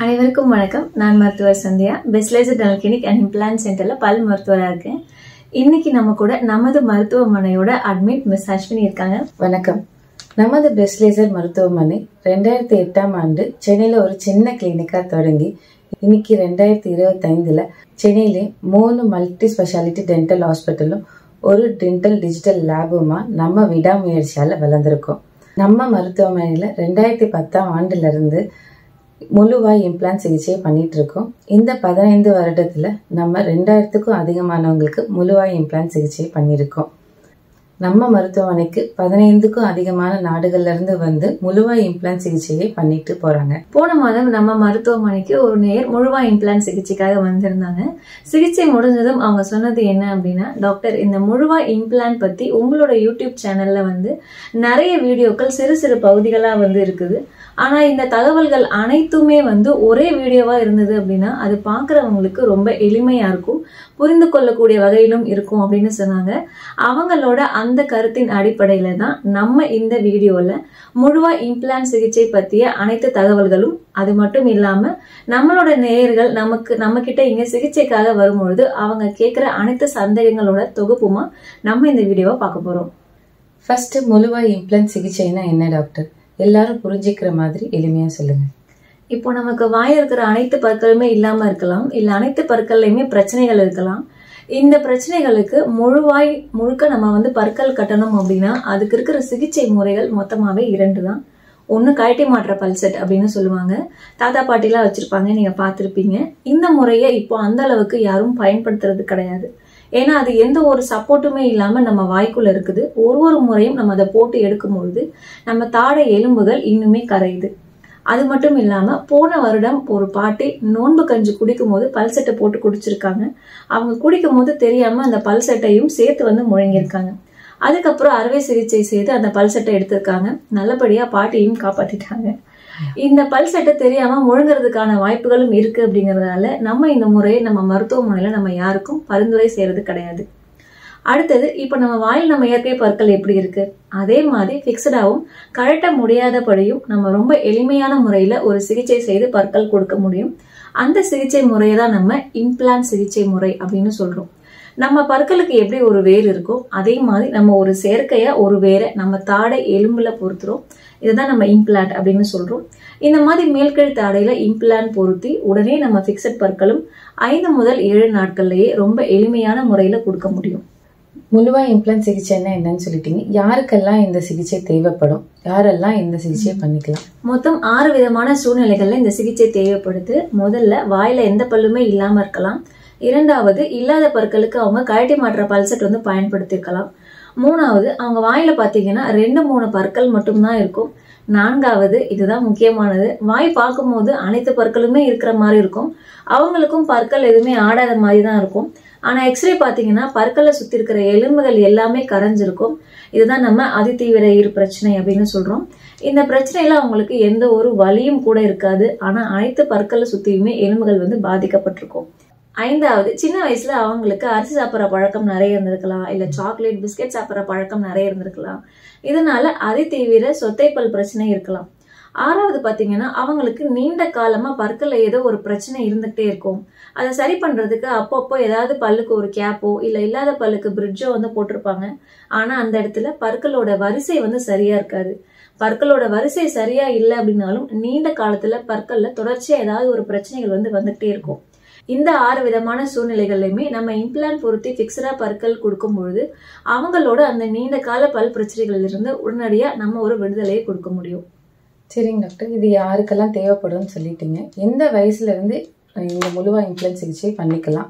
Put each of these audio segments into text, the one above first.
அனைவருக்கும் வணக்கம். நான் மருத்துவர் Sandhya, best laser dental clinic and implant சென்டர்ல பல் மருத்துவராக இருக்கேன். இன்னைக்கு நம்ம கூட நமது மருத்துவமனையோட அட்மிட் மிஸ் அஸ்வினி இருக்காங்க. வணக்கம். நமது பெஸ்ட் லேசர் மருத்துவமனை 2008ஆம் ஆண்டு சென்னையில ஒரு சின்ன கிளினிக்கா தொடங்கி இன்னைக்கு 2025ல சென்னையிலே 3 மல்டி ஸ்பெஷாலிட்டி டென்டல் ஹாஸ்பிட்டலும் ஒரு டென்டல் டிஜிட்டல் லேபுமா நம்ம விடாமுயற்சியால வளர்ந்துருக்கோம். நம்ம மருத்துவமனையில 2010ஆம் ஆண்டுல இருந்து முழுவாய் இம்ப்ளான்ட் சிகிச்சை பண்ணிட்டு இருக்கோம். இந்த 15 வருடத்துல நம்ம 2000க்கும் அதிகமானவங்களுக்கு முழுவாய் இம்ப்ளான்ட் சிகிச்சை பண்ணிருக்கோம். நம்ம மருத்துவமனைக்கு 15க்கும் அதிகமான நாடுகள்ல இருந்து வந்து முழுவாய் இம்ப்ளான்ட் சிகிச்சையை பண்ணிட்டு போறாங்க. போன மாதம் நம்ம மருத்துவமனைக்கு ஒரு நேர் முழுவாய் இம்ப்ளான்ட் சிகிச்சைக்காக வந்திருந்தாங்க. சிகிச்சை முடிஞ்சதும் அவங்க சொன்னது என்ன அப்படின்னா, டாக்டர், இந்த முழுவாய் இம்ப்ளான்ட் பத்தி உங்களோட யூடியூப் சேனல்ல வந்து நிறைய வீடியோக்கள் சிறு சிறு பகுதிகளா வந்து இருக்குது. ஆனா இந்த தகவல்கள் அனைத்துமே வந்து ஒரே வீடியோவா இருந்தது அப்படின்னா அது பாக்குறவங்களுக்கு ரொம்ப எளிமையா இருக்கும், புரிந்து கொள்ளக்கூடிய வகையிலும் இருக்கும் அப்படின்னு சொன்னாங்க. அவங்களோட அந்த கருத்தின் அடிப்படையில தான் நம்ம இந்த வீடியோல முழுவா இம்ப்ளான்ட் சிகிச்சை பற்றிய அனைத்து தகவல்களும், அது மட்டும் இல்லாம நம்மளோட நேயர்கள் நம்ம கிட்ட இங்க சிகிச்சைக்காக வரும்பொழுது அவங்க கேட்கிற அனைத்து சந்தேகங்களோட தொகுப்புமா நம்ம இந்த வீடியோவை பார்க்க போறோம். ஃபர்ஸ்ட், முழுவாய் இம்ப்ளான்ட் சிகிச்சைனா என்ன டாக்டர்? எல்லாரும் புரிஞ்சுக்கிற மாதிரி எளிமையா சொல்லுங்க. இப்போ நமக்கு வாயில இருக்கிற அனைத்து பற்களுமே இல்லாம இருக்கலாம், இல்ல அனைத்து பற்கள்லயுமே பிரச்சனைகள் இருக்கலாம். இந்த பிரச்சனைகளுக்கு முழுக்க நம்ம வந்து பற்கள் கட்டணும் அப்படின்னா அதுக்கு இருக்கிற சிகிச்சை முறைகள் மொத்தமாவே 2 தான். ஒண்ணு கழட்டி மாற்ற பல்செட் அப்படின்னு சொல்லுவாங்க. தாத்தா பாட்டிலாம் வச்சிருப்பாங்க, நீங்க பாத்திருப்பீங்க. இந்த முறையை இப்போ அந்த அளவுக்கு யாரும் பயன்படுத்துறது கிடையாது. ஏன்னா அது எந்த ஒரு சப்போர்ட்டுமே இல்லாம நம்ம வாய்க்குள்ள இருக்குது. ஒரு முறையும் நம்ம அதை போட்டு எடுக்கும் பொழுது நம்ம தாடை எலும்புகள் இன்னுமே கரையுது. அது மட்டும் இல்லாம போன வருடம் ஒரு பாட்டி நோன்பு கஞ்சி குடிக்கும் போது பல்செட்டை போட்டு குடிச்சிருக்காங்க. அவங்க குடிக்கும் போது தெரியாம அந்த பல்செட்டையும் சேர்த்து வந்து முழங்கியிருக்காங்க. அதுக்கப்புறம் அறுவை சிகிச்சை செய்து அந்த பல்செட்டை எடுத்திருக்காங்க. நல்லபடியா பாட்டியும் காப்பாத்திட்டாங்க. இந்த பல்செட்டை தெரியாம முழுங்குறதுக்கான வாய்ப்புகளும் இருக்கு. அப்படிங்கறதுனால நம்ம இந்த முறையை நம்ம மருத்துவமனையில நம்ம யாருக்கும் பரிந்துரை செய்யறது கிடையாது. அடுத்தது, இப்ப நம்ம வாயில் நம்ம இயற்கை பற்கள் எப்படி இருக்கு அதே மாதிரி பிக்சடாவும் கழட்ட முடியாதபடியும் நம்ம ரொம்ப எளிமையான முறையில ஒரு சிகிச்சை செய்து பற்கள் கொடுக்க முடியும். அந்த சிகிச்சை முறையை தான் நம்ம இம்ப்ளான்ட் சிகிச்சை முறை அப்படின்னு சொல்றோம். நம்ம பற்களுக்கு எப்படி ஒரு வேர் இருக்கோ அதே மாதிரி நம்ம ஒரு செயற்கையா ஒரு வேரை நம்ம தாடை எலும்புல பொறுத்துறோம். இதுதான் நம்ம இம்ப்ளான்ட் அப்படின்னு சொல்றோம். இந்த மாதிரி மேல்கழி தாடையில இம்ப்ளான்ட் பொருத்தி உடனே நம்ம பிக்சட் பற்களும் 5 முதல் 7 நாட்கள்லயே ரொம்ப எளிமையான முறையில கொடுக்க முடியும். முழுவாய் இம்ப்ளான்ட் சிகிச்சைன்னா என்னன்னு சொல்லிட்டீங்க. யாருக்கெல்லாம் இந்த சிகிச்சை தேவைப்படும், யாரெல்லாம் இந்த சிகிச்சையை பண்ணிக்கலாம்? மொத்தம் 6 விதமான சூழ்நிலைகள்ல இந்த சிகிச்சை தேவைப்படுது. முதல்ல, வாயில எந்த பல்லுமே இல்லாம இருக்கலாம். இரண்டாவது, இல்லாத பற்களுக்கு அவங்க கழட்டி மாற்ற பல்செட் வந்து பயன்படுத்திருக்கலாம். மூணாவது, அவங்க வாயில பாத்தீங்கன்னா 2-3 பற்கள் மட்டும்தான் இருக்கும். நான்காவது, இதுதான் முக்கியமானது, வாய் பார்க்கும் போது அனைத்து பற்களுமே இருக்கிற மாதிரி இருக்கும். அவங்களுக்கும் பற்கள் எதுவுமே ஆடாத மாதிரி தான் இருக்கும். ஆனா எக்ஸ்ரே பாத்தீங்கன்னா பற்களை சுத்தி இருக்கிற எலும்புகள் எல்லாமே கரைஞ்சிருக்கும். இதுதான் நம்ம அதிதீவிர ஈர் பிரச்சனை அப்படின்னு சொல்றோம். இந்த பிரச்சனையில அவங்களுக்கு எந்த ஒரு வலியும் கூட இருக்காது. ஆனா அனைத்து பற்களை சுத்தியுமே எலும்புகள் வந்து பாதிக்கப்பட்டிருக்கும். 5வது, சின்ன வயசுல அவங்களுக்கு அரிசி சாப்பிட்ற பழக்கம் நிறைய இருந்திருக்கலாம், இல்ல சாக்லேட் பிஸ்கெட் சாப்பிட்ற பழக்கம் நிறைய இருந்திருக்கலாம். இதனால அதிதீவிர சொத்தைப்பல் பிரச்சனை இருக்கலாம். 6வது பாத்தீங்கன்னா அவங்களுக்கு நீண்ட காலமா பற்கள்ல ஏதோ ஒரு பிரச்சனை இருந்துகிட்டே இருக்கும். அதை சரி பண்றதுக்கு அப்பப்போ ஏதாவது பல்லுக்கு ஒரு கேப்போ இல்ல இல்லாத பல்லுக்கு பிரிட்ஜோ வந்து போட்டிருப்பாங்க. ஆனா அந்த இடத்துல பற்களோட வரிசை வந்து சரியா இருக்காது. பற்களோட வரிசை சரியா இல்லை அப்படின்னாலும் நீண்ட காலத்துல பற்கள்ல தொடர்ச்சியா ஏதாவது ஒரு பிரச்சனைகள் வந்து வந்துகிட்டே இருக்கும். இந்த 6 விதமான சூழ்நிலைகள்லயுமே நம்ம இம்ப்ளான்ட் பொருத்தி பிக்சடா பற்கள் கொடுக்கும் பொழுது அவங்களோட அந்த நீண்ட கால பல் பிரச்சனைகள் இருந்து உடனடியா நம்ம ஒரு விடுதலையை கொடுக்க முடியும். சரிங்க டாக்டர், இது யாருக்கெல்லாம் தேவைப்படும் சொல்லிட்டீங்க. எந்த வயசுல இருந்து இந்த முழுவாய் இம்ப்ளான்ட் சிகிச்சை பண்ணிக்கலாம்?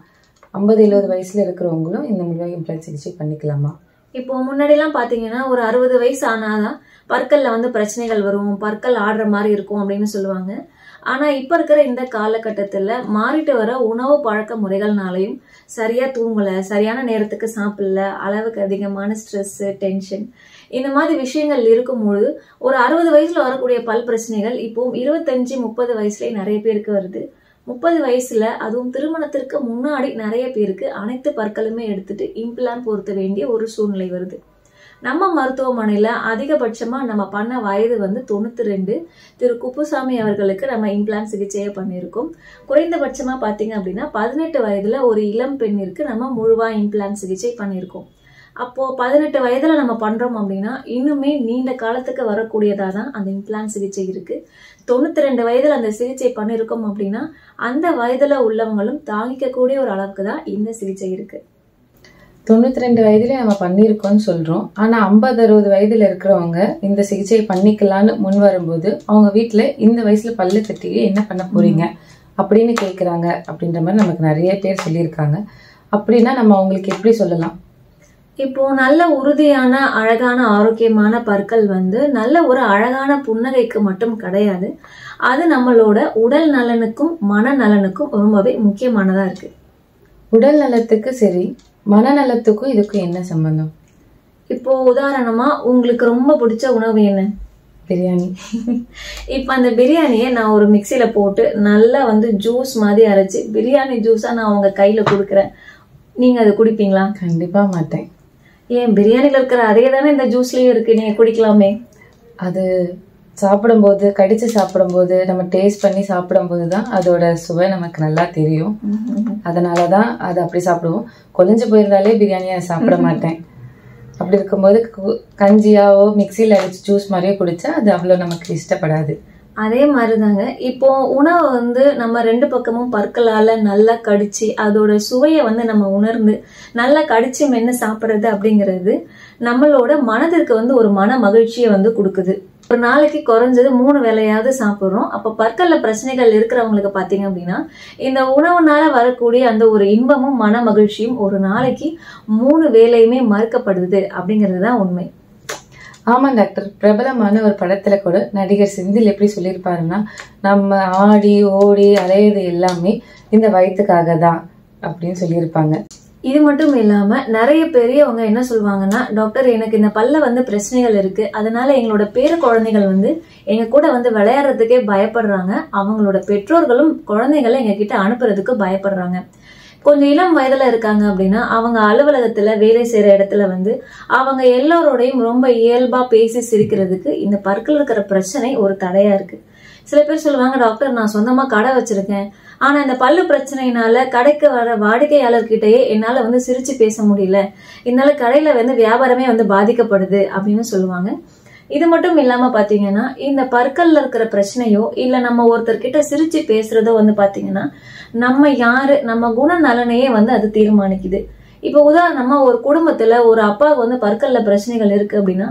50-70 வயசுல இருக்கிறவங்களும் இந்த முழுவாய் இம்ப்ளான்ட் சிகிச்சை பண்ணிக்கலாமா? இப்போ முன்னாடி எல்லாம் பாத்தீங்கன்னா ஒரு 60 வயசு ஆனாதான் பற்கள்ல வந்து பிரச்சனைகள் வரும், பற்கள் ஆடுற மாதிரி இருக்கும் அப்படின்னு சொல்லுவாங்க. ஆனா இப்ப இருக்கிற இந்த காலகட்டத்துல மாறிட்டு வர உணவு பழக்க முறைகள்னாலையும் சரியா தூங்கல, சரியான நேரத்துக்கு சாப்பிடல, அளவுக்கு அதிகமான ஸ்ட்ரெஸ், டென்ஷன், இந்த மாதிரி விஷயங்கள் இருக்கும்பொழுது ஒரு 60 வயசுல வரக்கூடிய பல் பிரச்சனைகள் இப்போ 25-30 வயசுலயே நிறைய பேருக்கு வருது. 30 வயசுல, அதுவும் திருமணத்திற்கு முன்னாடி நிறைய பேருக்கு அனைத்து பற்களுமே எடுத்துட்டு இம்ப்ளான்ட் பொருத்த வேண்டிய ஒரு சூழ்நிலை வருது. நம்ம மருத்துவமனையில அதிகபட்சமா நம்ம பண்ண வயது வந்து 92. திரு குப்புசாமி அவர்களுக்கு நம்ம இம்ப்ளான்ட் சிகிச்சையை பண்ணியிருக்கோம். குறைந்தபட்சமா பாத்தீங்க அப்படின்னா 18 வயதுல ஒரு இளம் பெண்ணிற்கு நம்ம முழுவா இம்ப்ளான்ட் சிகிச்சை பண்ணியிருக்கோம். அப்போ 18 வயதுல நம்ம பண்றோம் அப்படின்னா இன்னுமே நீண்ட காலத்துக்கு வரக்கூடியதா தான் அந்த இம்ப்ளான்ட் சிகிச்சை இருக்கு. 92 வயதுல அந்த சிகிச்சை பண்ணிருக்கோம் அப்படின்னா அந்த வயதுல உள்ளவங்களும் தாங்கிக்கக்கூடிய ஒரு அளவுக்கு தான் இந்த சிகிச்சை இருக்கு. 92 வயதுல நம்ம பண்ணியிருக்கோம்னு சொல்றோம். ஆனா 50-60 வயதுல இருக்கிறவங்க இந்த சிகிச்சை பண்ணிக்கலாம்னு முன் வரும்போது அவங்க வீட்டுல இந்த வயசுல பல்லு கட்டி என்ன பண்ண போறீங்க அப்படின்னு கேக்குறாங்க. அப்படின்ற மாதிரி நமக்கு நிறைய பேர் சொல்லியிருக்காங்க. அப்படின்னா நம்ம அவங்களுக்கு எப்படி சொல்லலாம்? இப்போ நல்ல உறுதியான அழகான ஆரோக்கியமான பற்கள் வந்து நல்ல ஒரு அழகான புன்னகைக்கு மட்டும் கிடையாது, அது நம்மளோட உடல் நலனுக்கும் மனநலனுக்கும் ரொம்பவே முக்கியமானதா இருக்கு. உடல் நலத்துக்கு சரி, மனநலத்துக்கும் இதுக்கும் என்ன சம்பந்தம்? இப்போ உதாரணமா உங்களுக்கு ரொம்ப பிடிச்ச உணவு என்ன? பிரியாணி. இப்ப அந்த பிரியாணியை நான் ஒரு மிக்சியில போட்டு நல்லா வந்து ஜூஸ் மாதிரி அரைச்சு பிரியாணி ஜூஸா நான் உங்க கையில கொடுக்குறேன், நீங்க அதை குடிப்பீங்களா? கண்டிப்பா மாட்டேன். ஏன், பிரியாணில இருக்கிற அதே தானே இந்த ஜூஸ்லயும் இருக்கு, நீங்க குடிக்கலாமே. அது சாப்பிடும்போது, கடிச்சு சாப்பிடும்போது, நம்ம டேஸ்ட் பண்ணி சாப்பிடும்போது தான் அதோட சுவை நமக்கு நல்லா தெரியும். அதனாலதான் அதை அப்படி சாப்பிடுவோம். கொலைஞ்சு போயிருந்தாலே பிரியாணியை சாப்பிட மாட்டேன். அப்படி இருக்கும்போது கஞ்சியாவோ மிக்சியில அடிச்சு ஜூஸ் மாதிரியோ குடிச்சா அது அவ்வளவு நமக்கு இஷ்டப்படாது. அதே மாதிரிதாங்க இப்போ உணவை வந்து நம்ம ரெண்டு பக்கமும் பற்களால நல்லா கடிச்சு அதோட சுவையை வந்து நம்ம உணர்ந்து நல்லா கடிச்சு மென்னு சாப்பிடுறது அப்படிங்கிறது நம்மளோட மனதிற்கு வந்து ஒரு மன மகிழ்ச்சியை வந்து கொடுக்குது. ஒரு நாளைக்கு குறைஞ்சது 3 வேளையாவது சாப்பிடுறோம். அப்ப பற்கள்ல பிரச்சனைகள் இருக்கிறவங்களுக்கு பாத்தீங்க அப்படின்னா இந்த உணவுனால வரக்கூடிய அந்த ஒரு இன்பமும் மன மகிழ்ச்சியும் ஒரு நாளைக்கு 3 வேளையுமே மறுக்கப்படுது அப்படிங்கிறதுதான் உண்மை. ஆமா டாக்டர், பிரபலமான ஒரு படத்துல கூட நடிகர் செந்தில் எப்படி சொல்லியிருப்பாருன்னா, நம்ம ஆடி ஓடி அலையது எல்லாமே இந்த வயிற்றுக்காக தான் அப்படின்னு சொல்லியிருப்பாங்க. இது மட்டும் இல்லாம நிறைய பெரியவங்க என்ன சொல்லுவாங்கன்னா, டாக்டர் எனக்கு இந்த பல்ல வந்து பிரச்சனைகள் இருக்கு, அதனால எங்களோட பேர குழந்தைகள் வந்து எங்க கூட வந்து விளையாடுறதுக்கே பயப்படுறாங்க, அவங்களோட பெற்றோர்களும் குழந்தைகளை எங்க கிட்ட அனுப்புறதுக்கு பயப்படுறாங்க. கொஞ்சம் இளம் வயதுல இருக்காங்க அப்படின்னா அவங்க அலுவலகத்துல வேலை செய்யற இடத்துல வந்து அவங்க எல்லாரோடையும் ரொம்ப இயல்பா பேசி சிரிக்கிறதுக்கு இந்த பற்கள் இருக்கிற பிரச்சனை ஒரு தடையா இருக்கு. சில பேர் சொல்லுவாங்க, டாக்டர் நான் சொந்தமா கடை வச்சிருக்கேன், ஆனா இந்த பல்லு பிரச்சனையினால கடைக்கு வர வாடிக்கையாளர்கிட்டயே என்னால வந்து சிரிச்சு பேச முடியல, இதனால கடையில வந்து வியாபாரமே வந்து பாதிக்கப்படுது அப்படின்னு சொல்லுவாங்க. இது மட்டும் இல்லாம பாத்தீங்கன்னா இந்த பற்கள்ல இருக்கிற பிரச்சனையோ இல்ல நம்ம ஒருத்தர்கிட்ட சிரிச்சு பேசுறதோ வந்து பாத்தீங்கன்னா நம்ம யாரு, நம்ம குணநலனையே வந்து அது தீர்மானிக்குது. இப்ப உதாரணமா ஒரு குடும்பத்துல ஒரு அப்பாவுக்கு வந்து பற்கள்ல பிரச்சனைகள் இருக்கு அப்படின்னா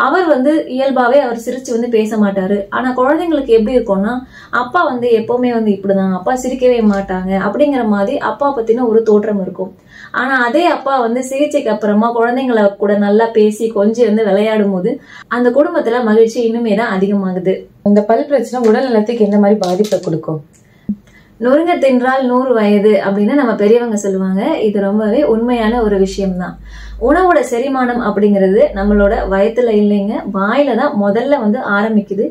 அவர் வந்து இயல்பாவே அவர் சிரிச்சு வந்து பேச மாட்டாரு. ஆனா குழந்தைங்களுக்கு எப்படி இருக்கும்னா, அப்பா வந்து எப்பவுமே வந்து இப்படிதான், அப்பா சிரிக்கவே மாட்டாங்க அப்படிங்கிற மாதிரி அப்பா பத்தின ஒரு தோற்றம் இருக்கும். ஆனா அதே அப்பா வந்து சிகிச்சைக்கு அப்புறமா குழந்தைங்களை கூட நல்லா பேசி கொஞ்சம் வந்து விளையாடும் போது அந்த குடும்பத்துல மகிழ்ச்சி இன்னுமே தான் அதிகமாகுது. இந்த பல் பிரச்சனை உடல் நலத்துக்கு எந்த மாதிரி பாதிப்பை கொடுக்கும்? நொறுங்க தின்றால் 100 வயது அப்படின்னு நம்ம பெரியவங்க சொல்லுவாங்க. இது ரொம்பவே உண்மையான ஒரு விஷயம்தான். உணவோட செரிமானம் அப்படிங்கிறது நம்மளோட வயத்துல இல்லைங்க, வாயில தான் முதல்ல வந்து ஆரம்பிக்குது.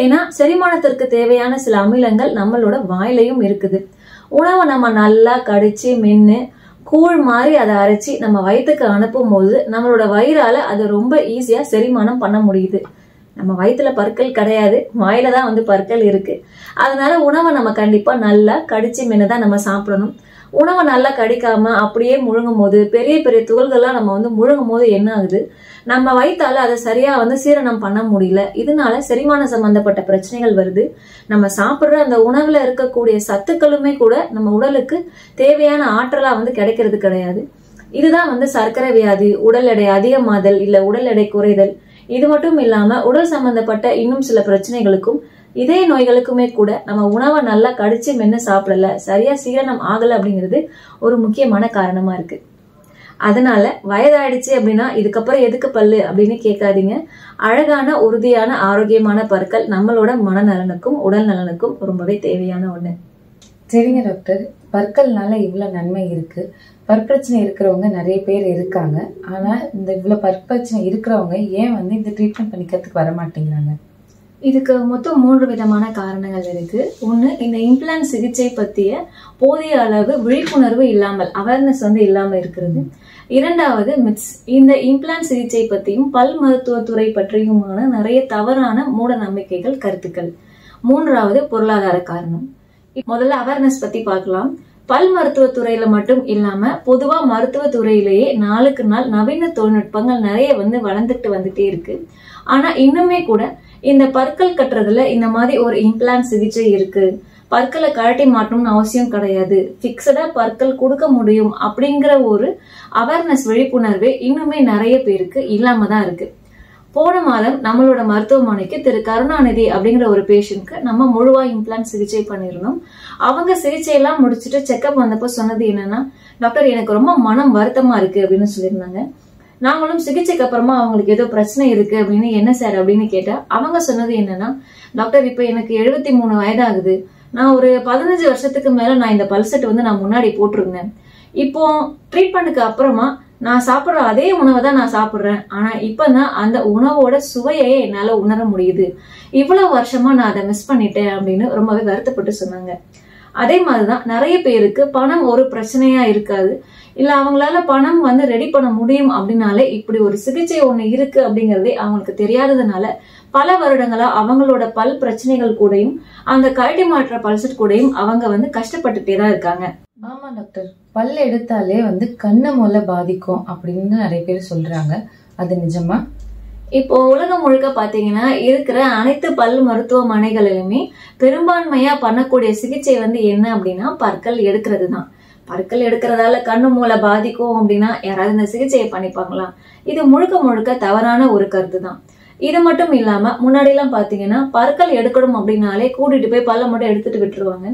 ஏன்னா செரிமானத்திற்கு தேவையான சில அமிலங்கள் நம்மளோட வாயிலையும் இருக்குது. உணவை நம்ம நல்லா கடிச்சு மென்னு கூழ் மாதிரி அதை அரைச்சி நம்ம வயிற்றுக்கு அனுப்பும் போது நம்மளோட வயிறால அது ரொம்ப ஈஸியா செரிமானம் பண்ண முடியுது. நம்ம வயிற்றுல பற்கள் கிடையாது, வாயில தான் வந்து பற்கள் இருக்கு. அதனால உணவை நம்ம கண்டிப்பா நல்லா கடிச்சு மென்னுதான் நம்ம சாப்பிடணும். உணவை நல்லா கடிக்காம அப்படியே முழுங்கும் போது பெரிய பெரிய துகள்கள்லாம் நம்ம வந்து முழுங்கும் போது என்ன ஆகுது, நம்ம வயிற்றால அதை சரியா வந்து சீரணம் பண்ண முடியல. இதனால செரிமான சம்பந்தப்பட்ட பிரச்சனைகள் வருது. நம்ம சாப்பிடுற அந்த உணவுல இருக்கக்கூடிய சத்துக்களுமே கூட நம்ம உடலுக்கு தேவையான ஆற்றலா வந்து கிடைக்கிறது கிடையாது. இதுதான் வந்து சர்க்கரை வியாதி, உடல் எடை அதிகமாதல் இல்ல உடல் எடை குறைதல், இது மட்டும் இல்லாம உடல் சம்பந்தப்பட்ட இன்னும் சில பிரச்சனைகளுக்கும் இதய நோய்களுக்குமே கூட நம்ம உணவை நல்லா கடிச்சு மென்னு சாப்பிடல, சரியா சீரணம் ஆகல அப்படிங்கிறது ஒரு முக்கியமான காரணமா இருக்கு. அதனால வயதாயிடுச்சு அப்படின்னா இதுக்கப்புறம் எதுக்கு பல்லு அப்படின்னு கேட்காதீங்க. அழகான உறுதியான ஆரோக்கியமான பற்கள் நம்மளோட மனநலனுக்கும் உடல் நலனுக்கும் ரொம்பவே தேவையான ஒண்ணு. சரிங்க டாக்டர், பற்கள்னால இவ்வளவு நன்மை இருக்கு, பற்பிரச்சனை இருக்கிறவங்க நிறைய பேர் இருக்காங்க. ஆனா இந்த இவ்வளவு பற்பிரச்சனை இருக்கிறவங்க ஏன் வந்து இந்த ட்ரீட்மெண்ட் பண்ணிக்கிறதுக்கு வர மாட்டேங்கிறாங்க? இதுக்கு மொத்தம் 3 விதமான காரணங்கள் இருக்கு. ஒண்ணு, இந்த இம்ப்ளான்ட் சிகிச்சை பத்திய போதிய அளவு விழிப்புணர்வு இல்லாமல், அவேர்னஸ் வந்து இல்லாம இருக்கிறது. இரண்டாவது மித்ஸ். இந்த இம்ப்ளான்ட் சிகிச்சை பற்றியும் பல் மருத்துவத்துறை பற்றியுமான நிறைய தவறான மூட நம்பிக்கைகள், கருத்துக்கள். மூன்றாவது பொருளாதார காரணம். முதல்ல அவேர்னஸ் பத்தி பார்க்கலாம். பல் மருத்துவத்துறையில மட்டும் இல்லாம பொதுவா மருத்துவத்துறையிலேயே நாளுக்கு நாள் நவீன தொழில்நுட்பங்கள் நிறைய வளர்ந்துட்டு வந்துட்டே இருக்கு. ஆனா இன்னுமே கூட இந்த பற்கள் கட்டுறதுல இந்த மாதிரி ஒரு இம்ப்ளான்ட் சிகிச்சை இருக்கு, பற்களை கழட்டி மாட்டணும்னு அவசியம் கிடையாது, பிக்சடா பற்கள் கொடுக்க முடியும் அப்படிங்கிற ஒரு அவேர்னஸ், விழிப்புணர்வே இன்னுமே நிறைய பேருக்கு இல்லாம தான் இருக்கு. போன மாதம் நம்மளோட மருத்துவமனைக்கு திரு கருணாநிதி அப்படிங்கிற ஒரு பேஷண்ட்க்கு நம்ம முழுவா இம்ப்ளான்ட் சிகிச்சை பண்ணிருந்தோம். அவங்க சிகிச்சை எல்லாம் முடிச்சுட்டு செக்அப் வந்தப்போ சொன்னது என்னன்னா, டாக்டர் எனக்கு ரொம்ப மனம் வருத்தமா இருக்கு அப்படின்னு சொல்லியிருந்தாங்க. நாங்களும் சிகிச்சைக்கு அப்புறமா அவங்களுக்கு ஏதோ பிரச்சனை இருக்கு அப்படின்னு, என்ன சார் அப்படின்னு கேட்டா அவங்க சொன்னது என்னன்னா, டாக்டர் இப்ப எனக்கு 73 வயதாகுது, நான் ஒரு 15 வருஷத்துக்கு மேல நான் இந்த பல்செட் நான் முன்னாடி போட்டிருந்தேன். இப்போ ட்ரீட்மெண்ட்டுக்கு அப்புறமா நான் சாப்பிடுற அதே உணவை தான் நான் சாப்பிடுறேன். ஆனா இப்பதான் அந்த உணவோட சுவையே என்னால உணர முடியுது. இவ்வளவு வருஷமா நான் அதை மிஸ் பண்ணிட்டேன் அப்படின்னு ரொம்பவே வருத்தப்பட்டு சொன்னாங்க. அதே மாதிரிதான் நிறைய பேருக்கு பணம் ஒரு பிரச்சனையா இருக்காது, இல்ல அவங்களால பணம் ரெடி பண்ண முடியும் அப்படின்னாலே இப்படி ஒரு சிகிச்சை ஒண்ணு இருக்கு அப்படிங்கறதே அவங்களுக்கு தெரியாததுனால பல வருடங்களா அவங்களோட பல் பிரச்சனைகள் கூடயும் அந்த கழட்டி மாற்ற பல்செட் கூடயும் அவங்க கஷ்டப்பட்டுட்டே தான் இருக்காங்க. ஆமா டாக்டர், பல் எடுத்தாலே கண்ணு மூளை பாதிக்கும் அப்படின்னு நிறைய பேர் சொல்றாங்க. அது நிஜமா? இப்போ உலகம் முழுக்க பாத்தீங்கன்னா இருக்கிற அனைத்து பல் மருத்துவமனைகளிலுமே பெரும்பான்மையா பண்ணக்கூடிய சிகிச்சை என்ன அப்படின்னா பற்கள் எடுக்கிறது தான். பற்கள் எடுக்கிறதால கண்ணு மூளை பாதிக்கும் அப்படின்னா யாராவது இந்த சிகிச்சையை பண்ணிப்பாங்களா? இது முழுக்க முழுக்க தவறான ஒரு கருத்து தான். இது மட்டும் இல்லாம முன்னாடி எல்லாம் பாத்தீங்கன்னா பற்கள் எடுக்கணும் அப்படின்னாலே கூட்டிட்டு போய் பல்ல மட்டும் எடுத்துட்டு விட்டுருவாங்க.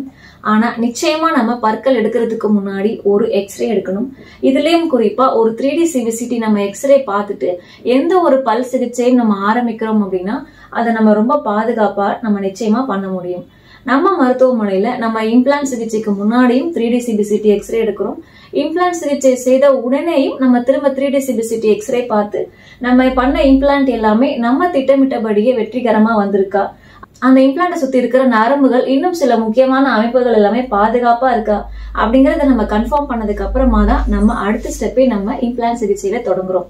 ஆனா நிச்சயமா நம்ம பற்கள் எடுக்கிறதுக்கு முன்னாடி ஒரு எக்ஸ்ரே எடுக்கணும். இதுலயும் குறிப்பா ஒரு 3D CBCT நம்ம எக்ஸ்ரே பார்த்துட்டு எந்த ஒரு பல் சிகிச்சையும் நம்ம ஆரம்பிக்கிறோம் அப்படின்னா அதை நம்ம ரொம்ப பாதுகாப்பா நம்ம நிச்சயமா பண்ண முடியும். நம்ம மருத்துவமனையில நம்ம இம்ப்ளான்ட் சிகிச்சைக்கு முன்னாடியும் 3D CBCT எக்ஸ்ரே எடுக்கிறோம். இம்ப்ளான்ட் சிகிச்சை செய்த உடனேயும் நம்ம திரும்ப 3D CBCT எக்ஸ்ரே பார்த்து நம்ம பண்ண இம்ப்ளான்ட் எல்லாமே நம்ம திட்டமிட்டபடியே வெற்றிகரமா வந்திருக்கா, அந்த இம்ப்ளான்ட்டை சுத்தி இருக்கிற நரம்புகள் இன்னும் சில முக்கியமான அமைப்புகள் எல்லாமே பாதுகாப்பா இருக்கா அப்படிங்கறத நம்ம கன்ஃபார்ம் பண்ணதுக்கு அப்புறமா தான் நம்ம அடுத்த ஸ்டெப்பை நம்ம இம்ப்ளான்ட் சிகிச்சையில தொடங்குறோம்.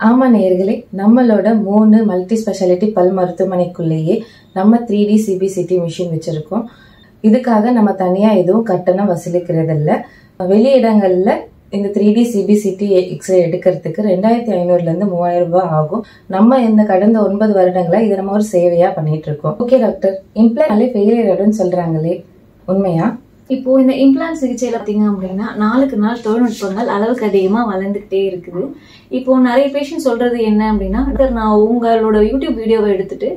ஆமா நேயர்களே, நம்மளோட 3 மல்டி ஸ்பெஷாலிட்டி பல் மருத்துவமனைக்குள்ளேயே நம்ம 3D CBCT மிஷின் வச்சிருக்கோம். இதுக்காக நம்ம தனியா எதுவும் கட்டணம் வசூலிக்கிறது இல்ல. வெளியிடங்கள்ல இந்த 3D CBCT எக்ஸ்ரே எடுக்கிறதுக்கு 2500 இருந்து 3000 ரூபாய் ஆகும். நம்ம இந்த கடந்த 9 வருடங்களா இதை நம்ம ஒரு சேவையா பண்ணிட்டு இருக்கோம். ஓகே டாக்டர், இம்ப்ளான்ட் ஃபெயிலியர் ஆயிடும்னு சொல்றாங்களே, உண்மையா? இப்போ இந்த இம்ப்ளான்ட் சிகிச்சையில பாத்தீங்க அப்படின்னா நாளுக்கு நாள் தொழில்நுட்பங்கள் அளவுக்கு அதிகமா வளர்ந்துகிட்டே இருக்குது. இப்போ நிறைய பேஷண்ட் சொல்றது என்ன அப்படின்னா, நான் உங்களோட யூடியூப் வீடியோவை எடுத்துட்டு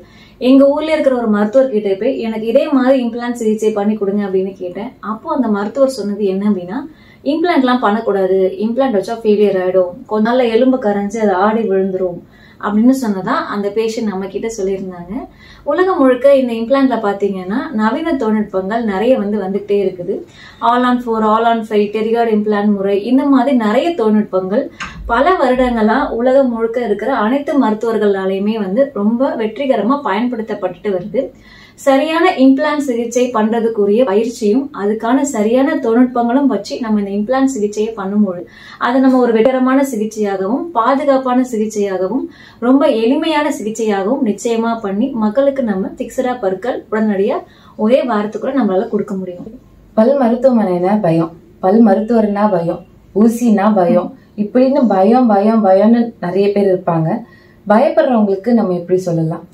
எங்க ஊர்ல இருக்கிற ஒரு மருத்துவர் கிட்ட போய் எனக்கு இதே மாதிரி இம்ப்ளான்ட் சிகிச்சை பண்ணி கொடுங்க அப்படின்னு கேட்டேன். அப்போ அந்த மருத்துவர் சொன்னது என்ன அப்படின்னா, இம்ப்ளான்ட் எல்லாம் பண்ணக்கூடாது, இம்ப்ளான்ட் வச்சா ஃபெயிலியர் ஆயிடும், கொஞ்ச நாள்ல எலும்பு கரைஞ்சு அது ஆடி விழுந்துரும் அப்படின்னு சொன்னதா அந்த பேஷண்ட் நம்ம கிட்ட சொல்லியிருந்தாங்க. உலகம் முழுக்க இந்த இம்ப்ளான்ட்ல பாத்தீங்கன்னா நவீன தொழில்நுட்பங்கள் நிறைய வந்துகிட்டே இருக்குது. All on 4, all on 5, pterygoid implant முறை, இந்த மாதிரி நிறைய தொழில்நுட்பங்கள் பல வருடங்களா உலகம் முழுக்க இருக்கிற அனைத்து மருத்துவர்களாலையுமே ரொம்ப வெற்றிகரமா பயன்படுத்தப்பட்டு வருது. சரியான இம்ப்ளான்ட் சிகிச்சை பண்றதுக்குரிய பயிற்சியும் அதுக்கான சரியான தொழில்நுட்பங்களும் வச்சு நம்ம இந்த இம்ப்ளான்ட் சிகிச்சையை பண்ணும்போது அதை நம்ம ஒரு வெற்றிகரமான சிகிச்சையாகவும் பாதுகாப்பான சிகிச்சையாகவும் ரொம்ப எளிமையான சிகிச்சையாகவும் நிச்சயமா பண்ணி மக்களுக்கு நம்ம பிக்சடா பற்கள் உடனடியா ஒரே வாரத்துக்குள்ள நம்மளால கொடுக்க முடியும். பல் மருத்துவமனைனா பயம், பல் மருத்துவர்னா பயம், ஊசினா பயம், இப்படின்னு பயம் பயம் பயம்னு நிறைய பேர் இருப்பாங்க. பயப்படுறவங்களுக்கு நம்ம எப்படி சொல்லலாம்?